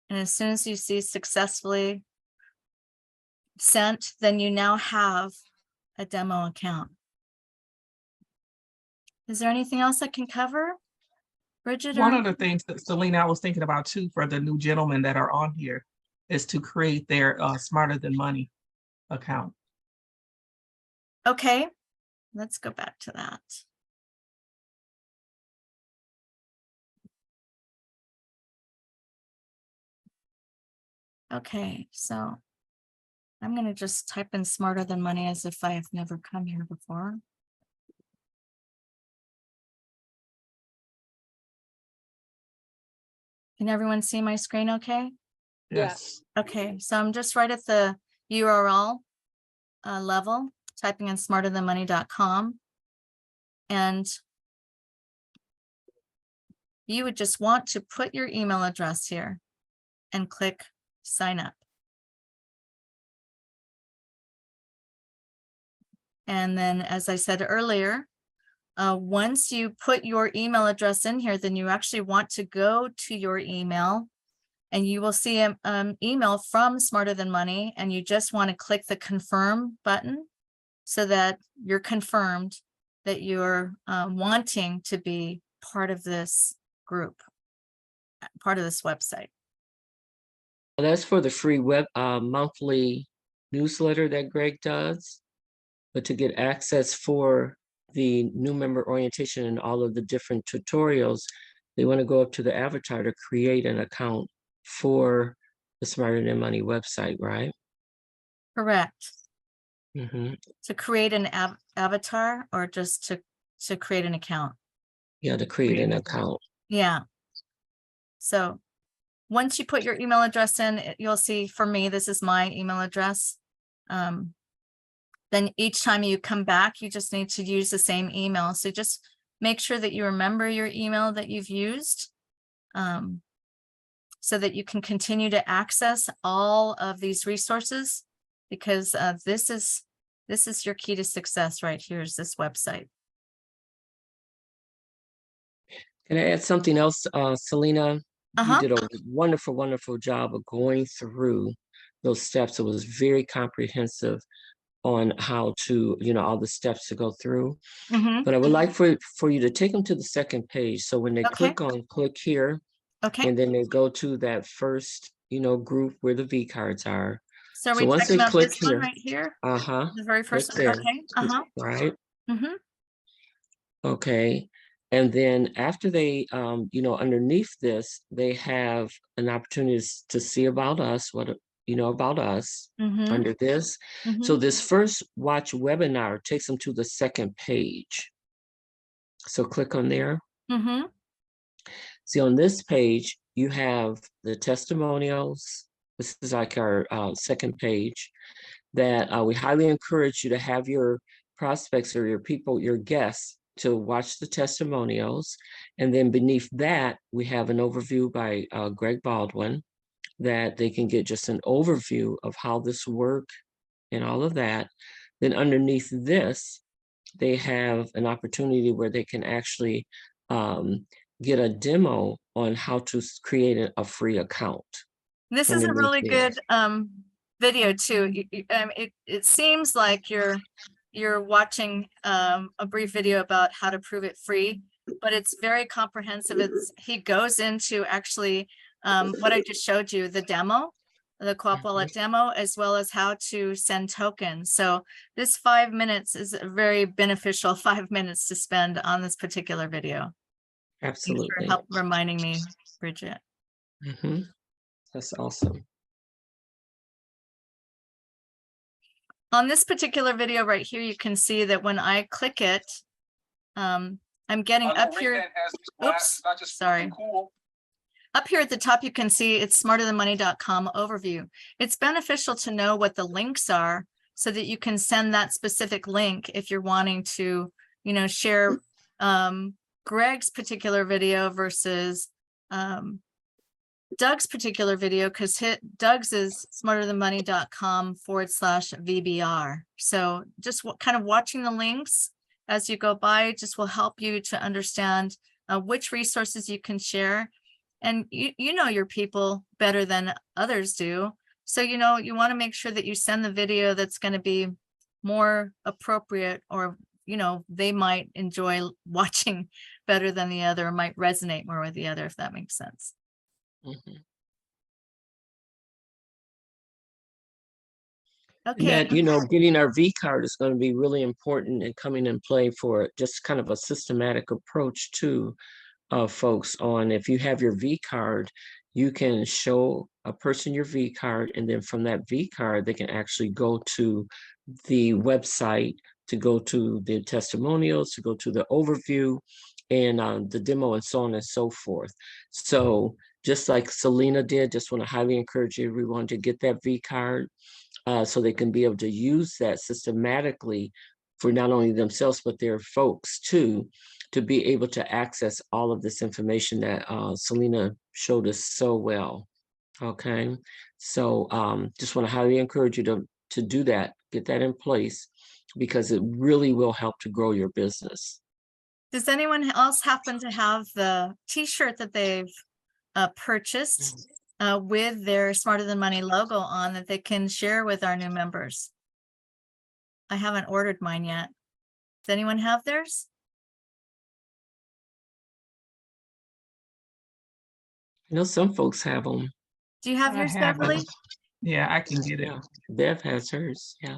And as soon as you see successfully sent, then you now have a demo account. Is there anything else I can cover, Bridget? One or- of the things that Selena, I was thinking about too, for the new gentlemen that are on here, is to create their Smarter Than Money account. Okay, let's go back to that. Okay, so I'm going to just type in Smarter Than Money as if I have never come here before. Can everyone see my screen okay? Yes. Okay, so I'm just right at the URL level, typing in smarterthanmoney.com. And you would just want to put your email address here and click sign up. And then, as I said earlier, once you put your email address in here, then you actually want to go to your email and you will see an email from Smarter Than Money, and you just want to click the confirm button so that you're confirmed that you're wanting to be part of this group, part of this website. That's for the free web monthly newsletter that Greg does. But to get access for the new member orientation and all of the different tutorials, they want to go up to the avatar to create an account for the Smarter Than Money website, right? Correct. Mm-hmm. To create an avatar or just to create an account? Yeah, to create an account. Yeah. So once you put your email address in, you'll see, for me, this is my email address. Then each time you come back, you just need to use the same email. So just make sure that you remember your email that you've used, so that you can continue to access all of these resources, because this is your key to success right here, is this website. Can I add something else, Selena? You Uh-huh. did a wonderful, wonderful job of going through those steps. It was very comprehensive on how to, all the steps to go through. Mm-hmm. But I would like for you to take them to the second page. So when they Okay. click here, Okay. and then they go to that first, group where the V cards are. So are So we once talking they about click this one here, right here? uh-huh, The very click first one? there, Okay. Uh-huh. right? Mm-hmm. Okay. And then after they, underneath this, they have an opportunity to see about us, about us Mm-hmm. under this. Mm-hmm. So this first watch webinar takes them to the second page. So click on there. Mm-hmm. See, on this page, you have the testimonials. This is like our second page that we highly encourage you to have your prospects or your people, your guests, to watch the testimonials. And then beneath that, we have an overview by Greg Baldwin that they can get just an overview of how this works and all of that. Then underneath this, they have an opportunity where they can actually get a demo on how to create a free account. This is a underneath really there. good video too. It seems like you're watching a brief video about how to prove it free, but it's very comprehensive. He goes into actually what I just showed you, the demo, the Co-op Wallet demo, as well as how to send tokens. So this 5 minutes is a very beneficial 5 minutes to spend on this particular video. Thanks for Absolutely. help reminding me, Bridget. Mm-hmm. That's awesome. On this particular video right here, you can see that when I click it, I'm getting up here. Oops, sorry. Up here at the top, you can see it's smarterthanmoney.com overview. It's beneficial to know what the links are so that you can send that specific link if you're wanting to, you know, share Greg's particular video versus Doug's particular video, because Doug's is smarterthanmoney.com/VBR. So just kind of watching the links as you go by just will help you to understand which resources you can share. And you know your people better than others do. So, you know, you want to make sure that you send the video that's going to be more appropriate, or, you know, they might enjoy watching better than the other, or might resonate more with the other, if that makes sense. Mhm. Okay. That, you know, getting our V card is going to be really important and coming in play for just kind of a systematic approach to folks on, if you have your V card, you can show a person your V card, and then from that V card, they can actually go to the website, to go to the testimonials, to go to the overview and the demo, and so on and so forth. So just like Selena did, just want to highly encourage everyone to get that V card so they can be able to use that systematically for not only themselves, but their folks too, to be able to access all of this information that Selena showed us so well. Okay, so just want to highly encourage you to do that, get that in place, because it really will help to grow your business. Does anyone else happen to have the t-shirt that they've purchased with their Smarter Than Money logo on that they can share with our new members? I haven't ordered mine yet. Does anyone have theirs? I know some folks have them. Do you have I yours, have Beverly? it. Yeah, I can get it. Yeah, Bev has hers. Yeah.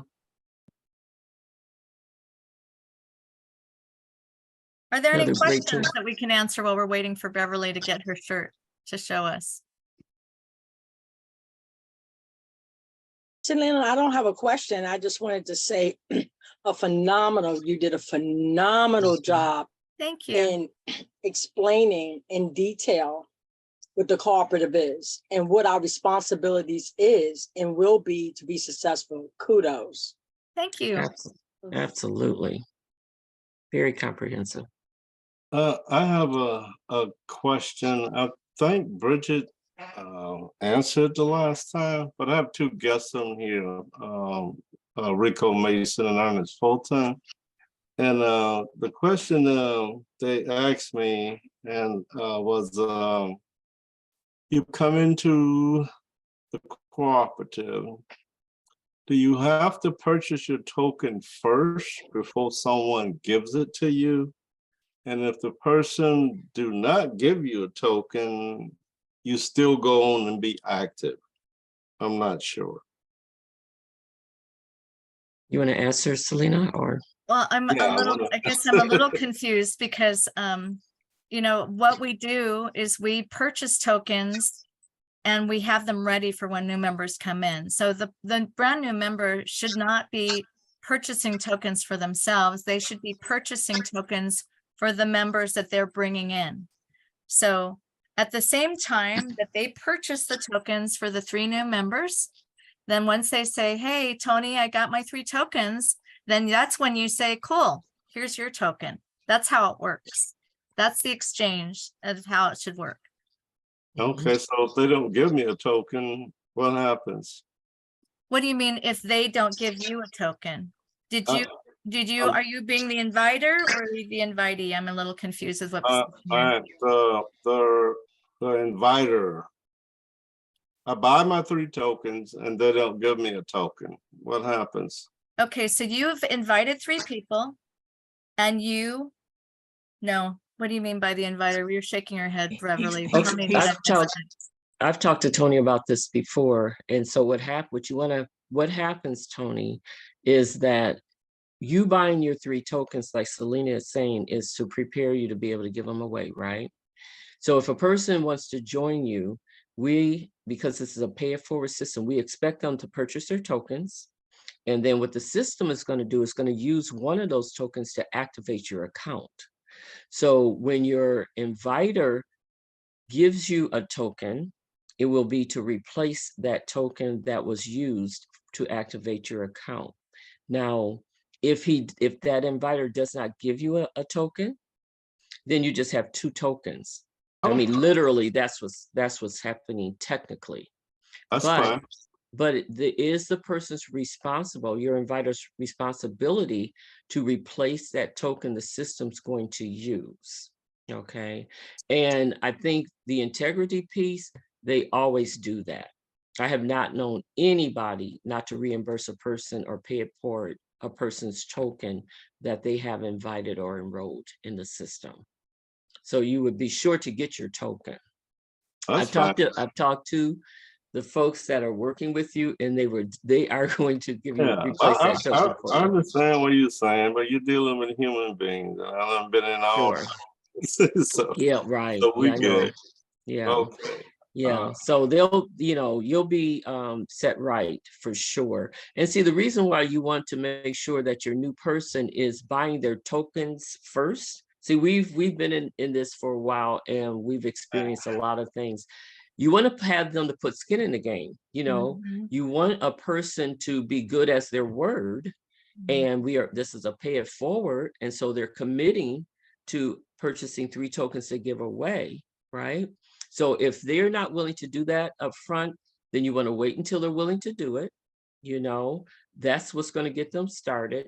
Are there any Another great tool. questions that we can answer while we're waiting for Beverly to get her shirt to show us? Selena, I don't have a question. I just wanted to say you did a phenomenal job Thank you. in explaining in detail what the cooperative is and what our responsibilities is and will be to be successful. Kudos. Thank you. Absolutely. Very comprehensive. I have a question. I think Bridget answered the last time, but I have two guests on here, Rico Mason and Ernest Fulton. And the question they asked me was, you come into the cooperative, do you have to purchase your token first before someone gives it to you? And if the person do not give you a token, you still go on and be active? I'm not sure. You want to answer, Selena, or? Well, I'm Yeah, a little, I guess I'm a little confused because, you know, what we do is we purchase tokens and we have them ready for when new members come in. So the brand new member should not be purchasing tokens for themselves. They should be purchasing tokens for the members that they're bringing in. So at the same time that they purchase the tokens for the 3 new members, then once they say, hey, Tony, I got my 3 tokens, then that's when you say, cool, here's your token. That's how it works. That's the exchange of how it should work. Okay, so if they don't give me a token, what happens? What do you mean if they don't give you a token? Are you being the inviter or the invitee? I'm a little confused with what. The inviter. I buy my 3 tokens and they don't give me a token. What happens? Okay, so you've invited 3 people and no, what do you mean by the inviter? You're shaking your head, Beverly. Tell me that I've talked to Tony about this before. And so what happens, Tony, is that you buying your 3 tokens, like Selena is saying, is to prepare you to be able to give them away, right? So if a person wants to join you, because this is a pay it forward system, we expect them to purchase their tokens. And then what the system is going to do is going to use one of those tokens to activate your account. So when your inviter gives you a token, it will be to replace that token that was used to activate your account. Now, if that inviter does not give you a token, then you just have 2 tokens. I mean, literally, that's what's happening technically. That's But fine. it is the person's responsible, your inviter's responsibility to replace that token the system's going to use. Okay. And I think the integrity piece, they always do that. I have not known anybody not to reimburse a person or pay it for a person's token that they have invited or enrolled in the system. So you would be sure to get your token. That's fine. I've talked to the folks that are working with you, and they are going to give you Yeah, replace that token for I you. understand what you're saying, but you're dealing with human beings. And I've been in all. Sure. So, Yeah, right. so we Yeah, I know. good. Yeah. Okay. Yeah. So you'll be set right for sure. And see, the reason why you want to make sure that your new person is buying their tokens first. See, we've been in this for a while, and we've experienced a lot of things. You want to have them to put skin in the game. You want a person to be good as their word, and this is a pay it forward, and so they're committing to purchasing 3 tokens to give away, right? So if they're not willing to do that up front, then you want to wait until they're willing to do it. That's what's going to get them started,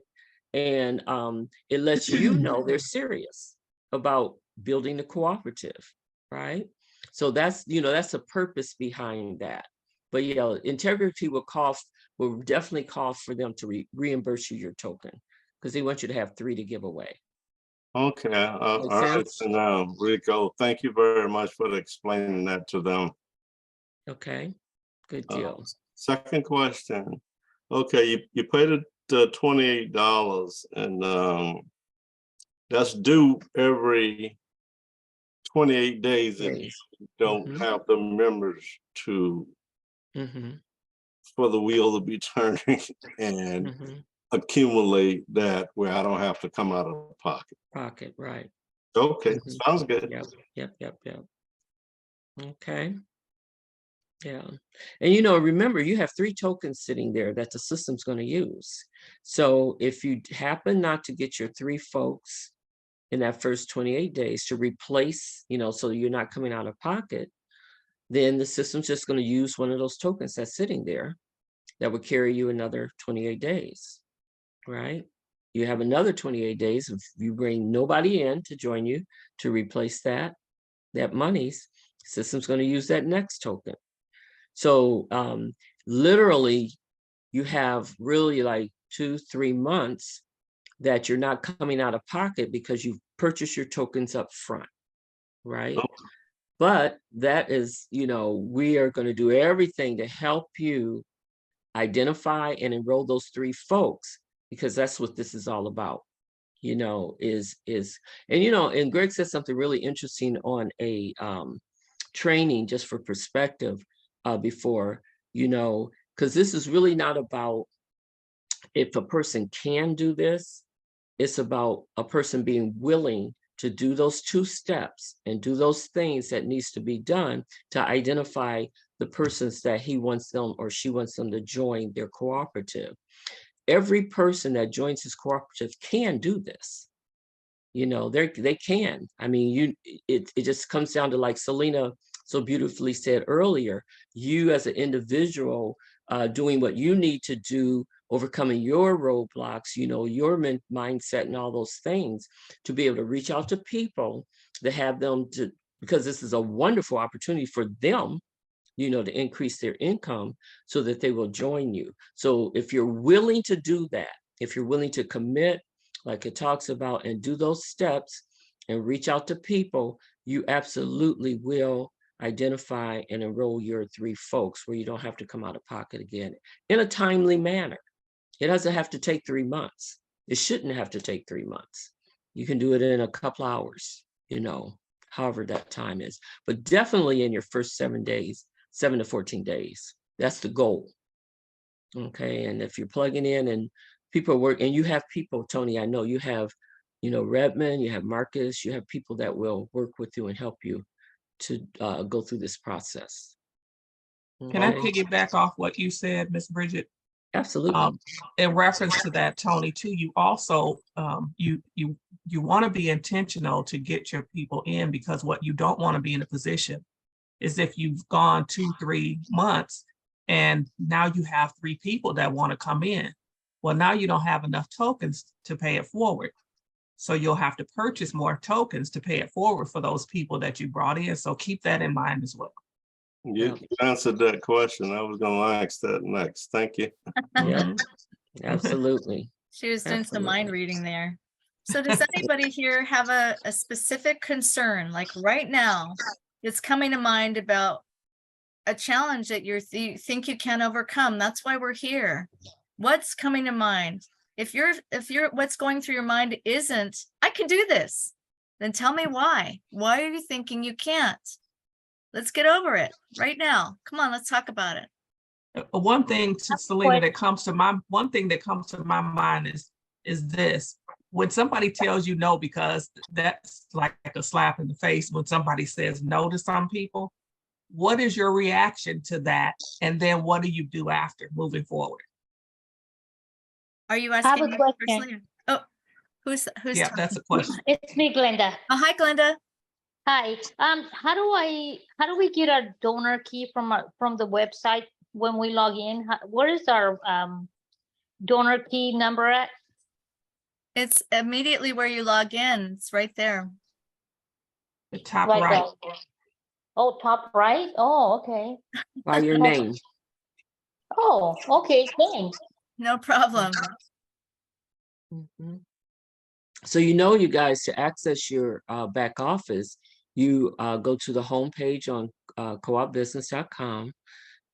and it lets you know they're serious about building the cooperative, right? So that's the purpose behind that. But integrity will definitely call for them to reimburse you your token, because they want you to have 3 to give away. Okay. All Make right. sense? So now, Rico, thank you very much for explaining that to them. Okay, good deal. Second question. Okay, you paid the $28, and that's due every 28 days if you don't have the members to for the wheel to be turning and accumulate that where I don't have to come out of pocket. Right. Okay, sounds good. Yep. Okay. Yeah. And remember, you have 3 tokens sitting there that the system's going to use. So if you happen not to get your 3 folks in that first 28 days to replace, so you're not coming out of pocket, then the system's just going to use one of those tokens that's sitting there that would carry you another 28 days, right? You have another 28 days. If you bring nobody in to join you to replace that money's, system's going to use that next token. So literally, you have really like 2-3 months that you're not coming out of pocket because you've purchased your tokens up front, right? But that is, we are going to do everything to help you identify and enroll those 3 folks, because that's what this is all about, and Greg said something really interesting on a training, just for perspective, before, because this is really not about if a person can do this. It's about a person being willing to do those 2 steps and do those things that needs to be done to identify the persons that he wants them or she wants them to join their cooperative. Every person that joins his cooperative can do this. They can. I mean, it just comes down to, like Selena so beautifully said earlier, you as an individual doing what you need to do, overcoming your roadblocks, your mindset and all those things, to be able to reach out to people, to have them because this is a wonderful opportunity for them, to increase their income so that they will join you. So if you're willing to do that, if you're willing to commit, like it talks about, and do those steps and reach out to people, you absolutely will identify and enroll your 3 folks where you don't have to come out of pocket again in a timely manner. It doesn't have to take 3 months. It shouldn't have to take 3 months. You can do it in a couple hours, however that time is, but definitely in your first 7 days, 7 to 14 days. That's the goal. Okay. And if you're plugging in and people work, and you have people, Tony, I know you have, Redmond, you have Marcus, you have people that will work with you and help you to go through this process. Can I Okay? piggyback off what you said, Miss Bridget? Absolutely. In reference to that, Tony, too, you also, you want to be intentional to get your people in, because what you don't want to be in a position is if you've gone 2-3 months and now you have 3 people that want to come in. Well, now you don't have enough tokens to pay it forward. So you'll have to purchase more tokens to pay it forward for those people that you brought in. So keep that in mind as well. You answered that question. I was gonna ask that next. Thank you. Yeah, absolutely. She was doing some Absolutely. mind reading there. So does anybody here have a specific concern, like right now, it's coming to mind about a challenge that you think you can overcome? That's why we're here. What's coming to mind? If you're what's going through your mind isn't, I can do this, then tell me why. Why are you thinking you can't? Let's get over it right now. Come on, let's talk about it. One thing to Selena that comes to my mind is this: when somebody tells you no, because that's like a slap in the face when somebody says no to some people, what is your reaction to that? And then what do you do after moving forward? Are you I have asking a me question. personally? Oh, who's Yeah, talking? that's a question. It's me, Glenda. Oh, hi, Glenda. Hi. How do we get our donor key from the website when we log in? Where is our donor key number at? It's immediately where you log in. It's right there. The top Right right. there. Oh, top right. Oh, okay. By your name. Oh, okay. Thanks. No problem. Mhm. So you guys, to access your back office, you go to the homepage on coopbusiness.com,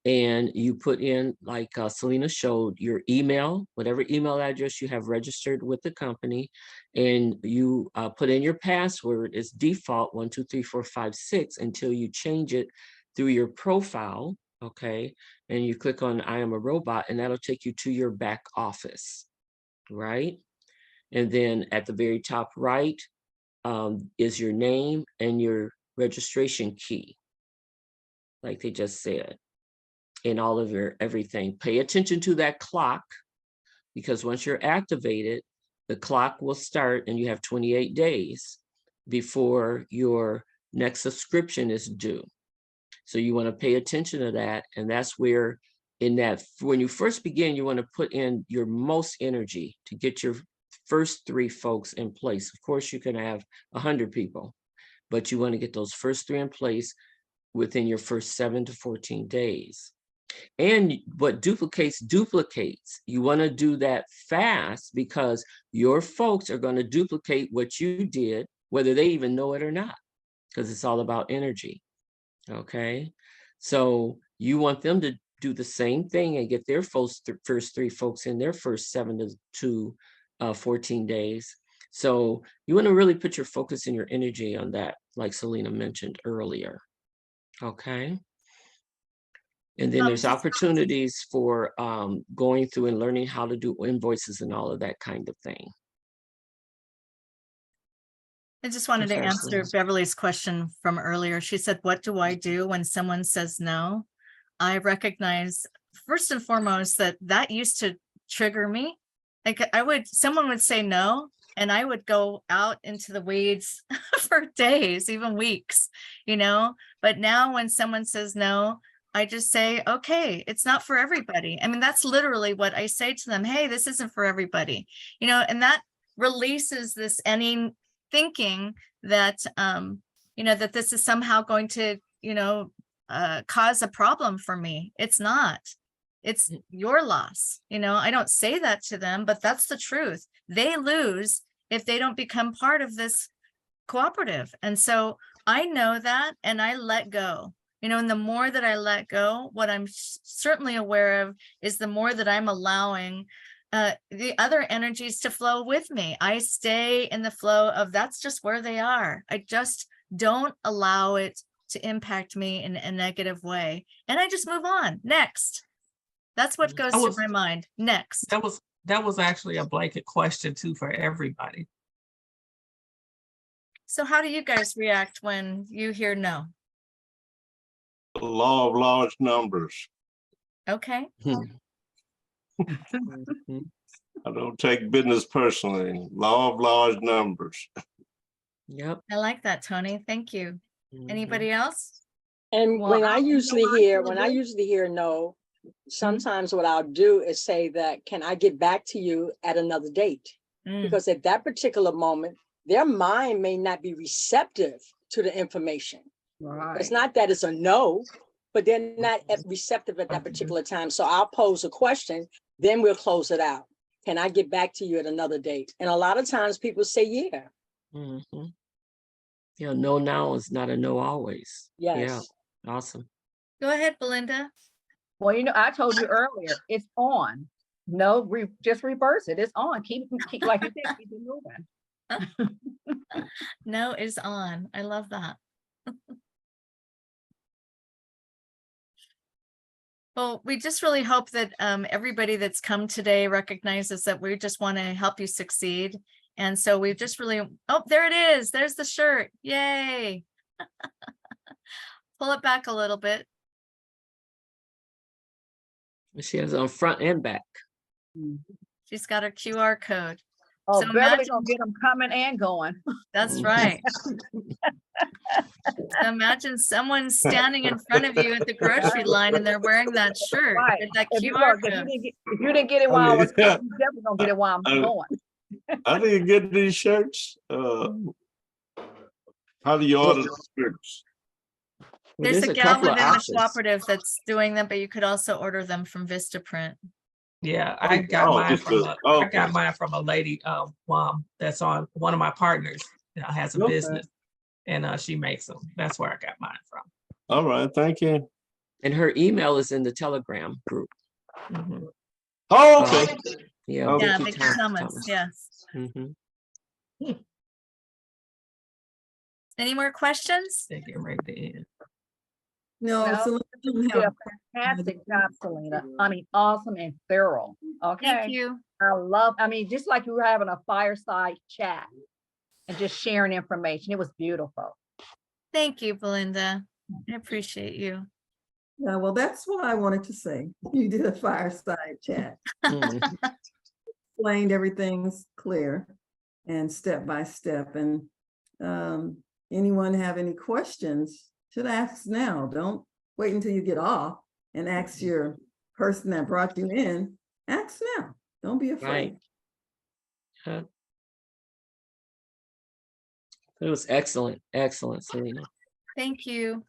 and you put in, like Selena showed, your email, whatever email address you have registered with the company, and you put in your password. It's default 123456 until you change it through your profile, okay? And you click on I am a robot, and that'll take you to your back office, right? And then at the very top right is your name and your registration key, like they just said, and all of your everything. Pay attention to that clock, because once you're activated, the clock will start and you have 28 days before your next subscription is due. So you want to pay attention to that. And that's where, when you first begin, you want to put in your most energy to get your first 3 folks in place. Of course, you can have 100 people, but you want to get those first 3 in place within your first 7 to 14 days. And what duplicates. You want to do that fast, because your folks are going to duplicate what you did, whether they even know it or not, because it's all about energy. Okay, so you want them to do the same thing and get their first 3 folks in their first 7 to 14 days. So you want to really put your focus and your energy on that, like Selena mentioned earlier. Okay. And then there's opportunities for going through and learning how to do invoices and all of that kind of thing. I just wanted to answer Beverly's question from earlier. She said, what do I do when someone says no? I recognize first and foremost that used to trigger me. Like someone would say no, and I would go out into the weeds for days, even weeks, but now when someone says no, I just say, okay, it's not for everybody. I mean, that's literally what I say to them. Hey, this isn't for everybody, and that releases this any thinking that, that this is somehow going to, cause a problem for me. It's not. It's your loss. I don't say that to them, but that's the truth. They lose if they don't become part of this cooperative. And so I know that, and I let go. And the more that I let go, what I'm certainly aware of is the more that I'm allowing the other energies to flow with me. I stay in the flow of that's just where they are. I just don't allow it to impact me in a negative way. And I just move on. Next. That's what goes through my mind. Next. That was actually a blanket question too for everybody. So how do you guys react when you hear no? law of large numbers. Okay, Mhm. I don't take business personally. Law of large numbers. Yep. I like that, Tony. Thank you. Mhm. Anybody else? And Well, when I I don't know usually why I hear, feel when I good. usually hear no, sometimes what I'll do is say that, can I get back to you at another date? Mm, Because at that particular moment, their mind may not be receptive to the information. It's Right. not that it's a no, but they're not receptive at that particular time. So I'll pose a question, then we'll close it out. Can I get back to you at another date? And a lot of times people say, yeah, Mhm. Yeah, no now is not a no always. Yeah, yes. awesome. Go ahead, Belinda. Well, I told you earlier, it's on. No, just reverse it. It's on. Keep like you said, keep it moving. No is on. I love that. Well, we just really hope that everybody that's come today recognizes that we just want to help you succeed. And so we've just really, oh, there it is. There's the shirt. Yay. Pull it back a little bit. She has on front and back. She's got her QR code. Oh, So Beverly imagine, gonna get them coming and going. that's Mhm. right. So imagine someone standing in front of you at the grocery line and they're wearing that shirt Right. with that If you QR look, if code. you didn't get it while I was coming, you definitely gonna get it while I'm going. How do you get these shirts? How do you order the shirts? Well, There's a gal couple of within the options. cooperative that's doing them, but you could also order them from Vistaprint. Yeah, I got Oh, mine just from the- I okay. got mine from a lady, that's on one of my partners, has a Okay. business, and she makes them. That's where I got mine from. All right, thank you. And her email is in the Telegram group. Mhm. Oh, okay. Yeah, Okay. Yeah, Vicky Vicky Thomas, yes. Mhm. Any more questions? They get ready to end. No, Selena, you don't did have- a fantastic job, Selena. I mean, awesome and thorough. Thank Okay. you. I mean, just like you were having a fireside chat and just sharing information. It was beautiful. Thank you, Belinda. I appreciate you. Yeah, well, that's what I wanted to say. You did a fireside chat, Mhm. explained everything's clear and step by step. And anyone have any questions, should ask now. Don't wait until you get off and ask your person that brought you in. Ask now. Don't be afraid. Right. It was excellent, excellent, Selena. Thank you.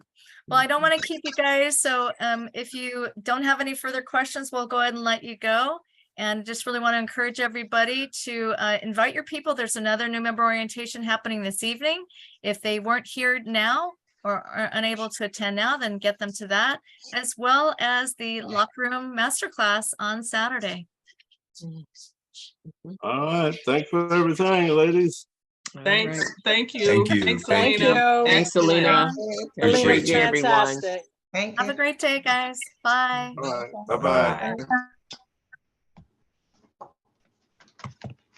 Well, I don't want to keep you guys. So if you don't have any further questions, we'll go ahead and let you go. And just really want to encourage everybody to invite your people. There's another new member orientation happening this evening. If they weren't here now or are unable to attend now, then get them to that, as well as the locker room masterclass on Saturday. All right, thanks for everything, ladies. All Thanks, right. thank you. Thank you. Thanks, Thank Thank you. Selena. you. Thanks, Selena. Appreciate Have a great you. day, everyone. Fantastic. Thank Have a great day, guys. Bye. All right, Bye. bye-bye.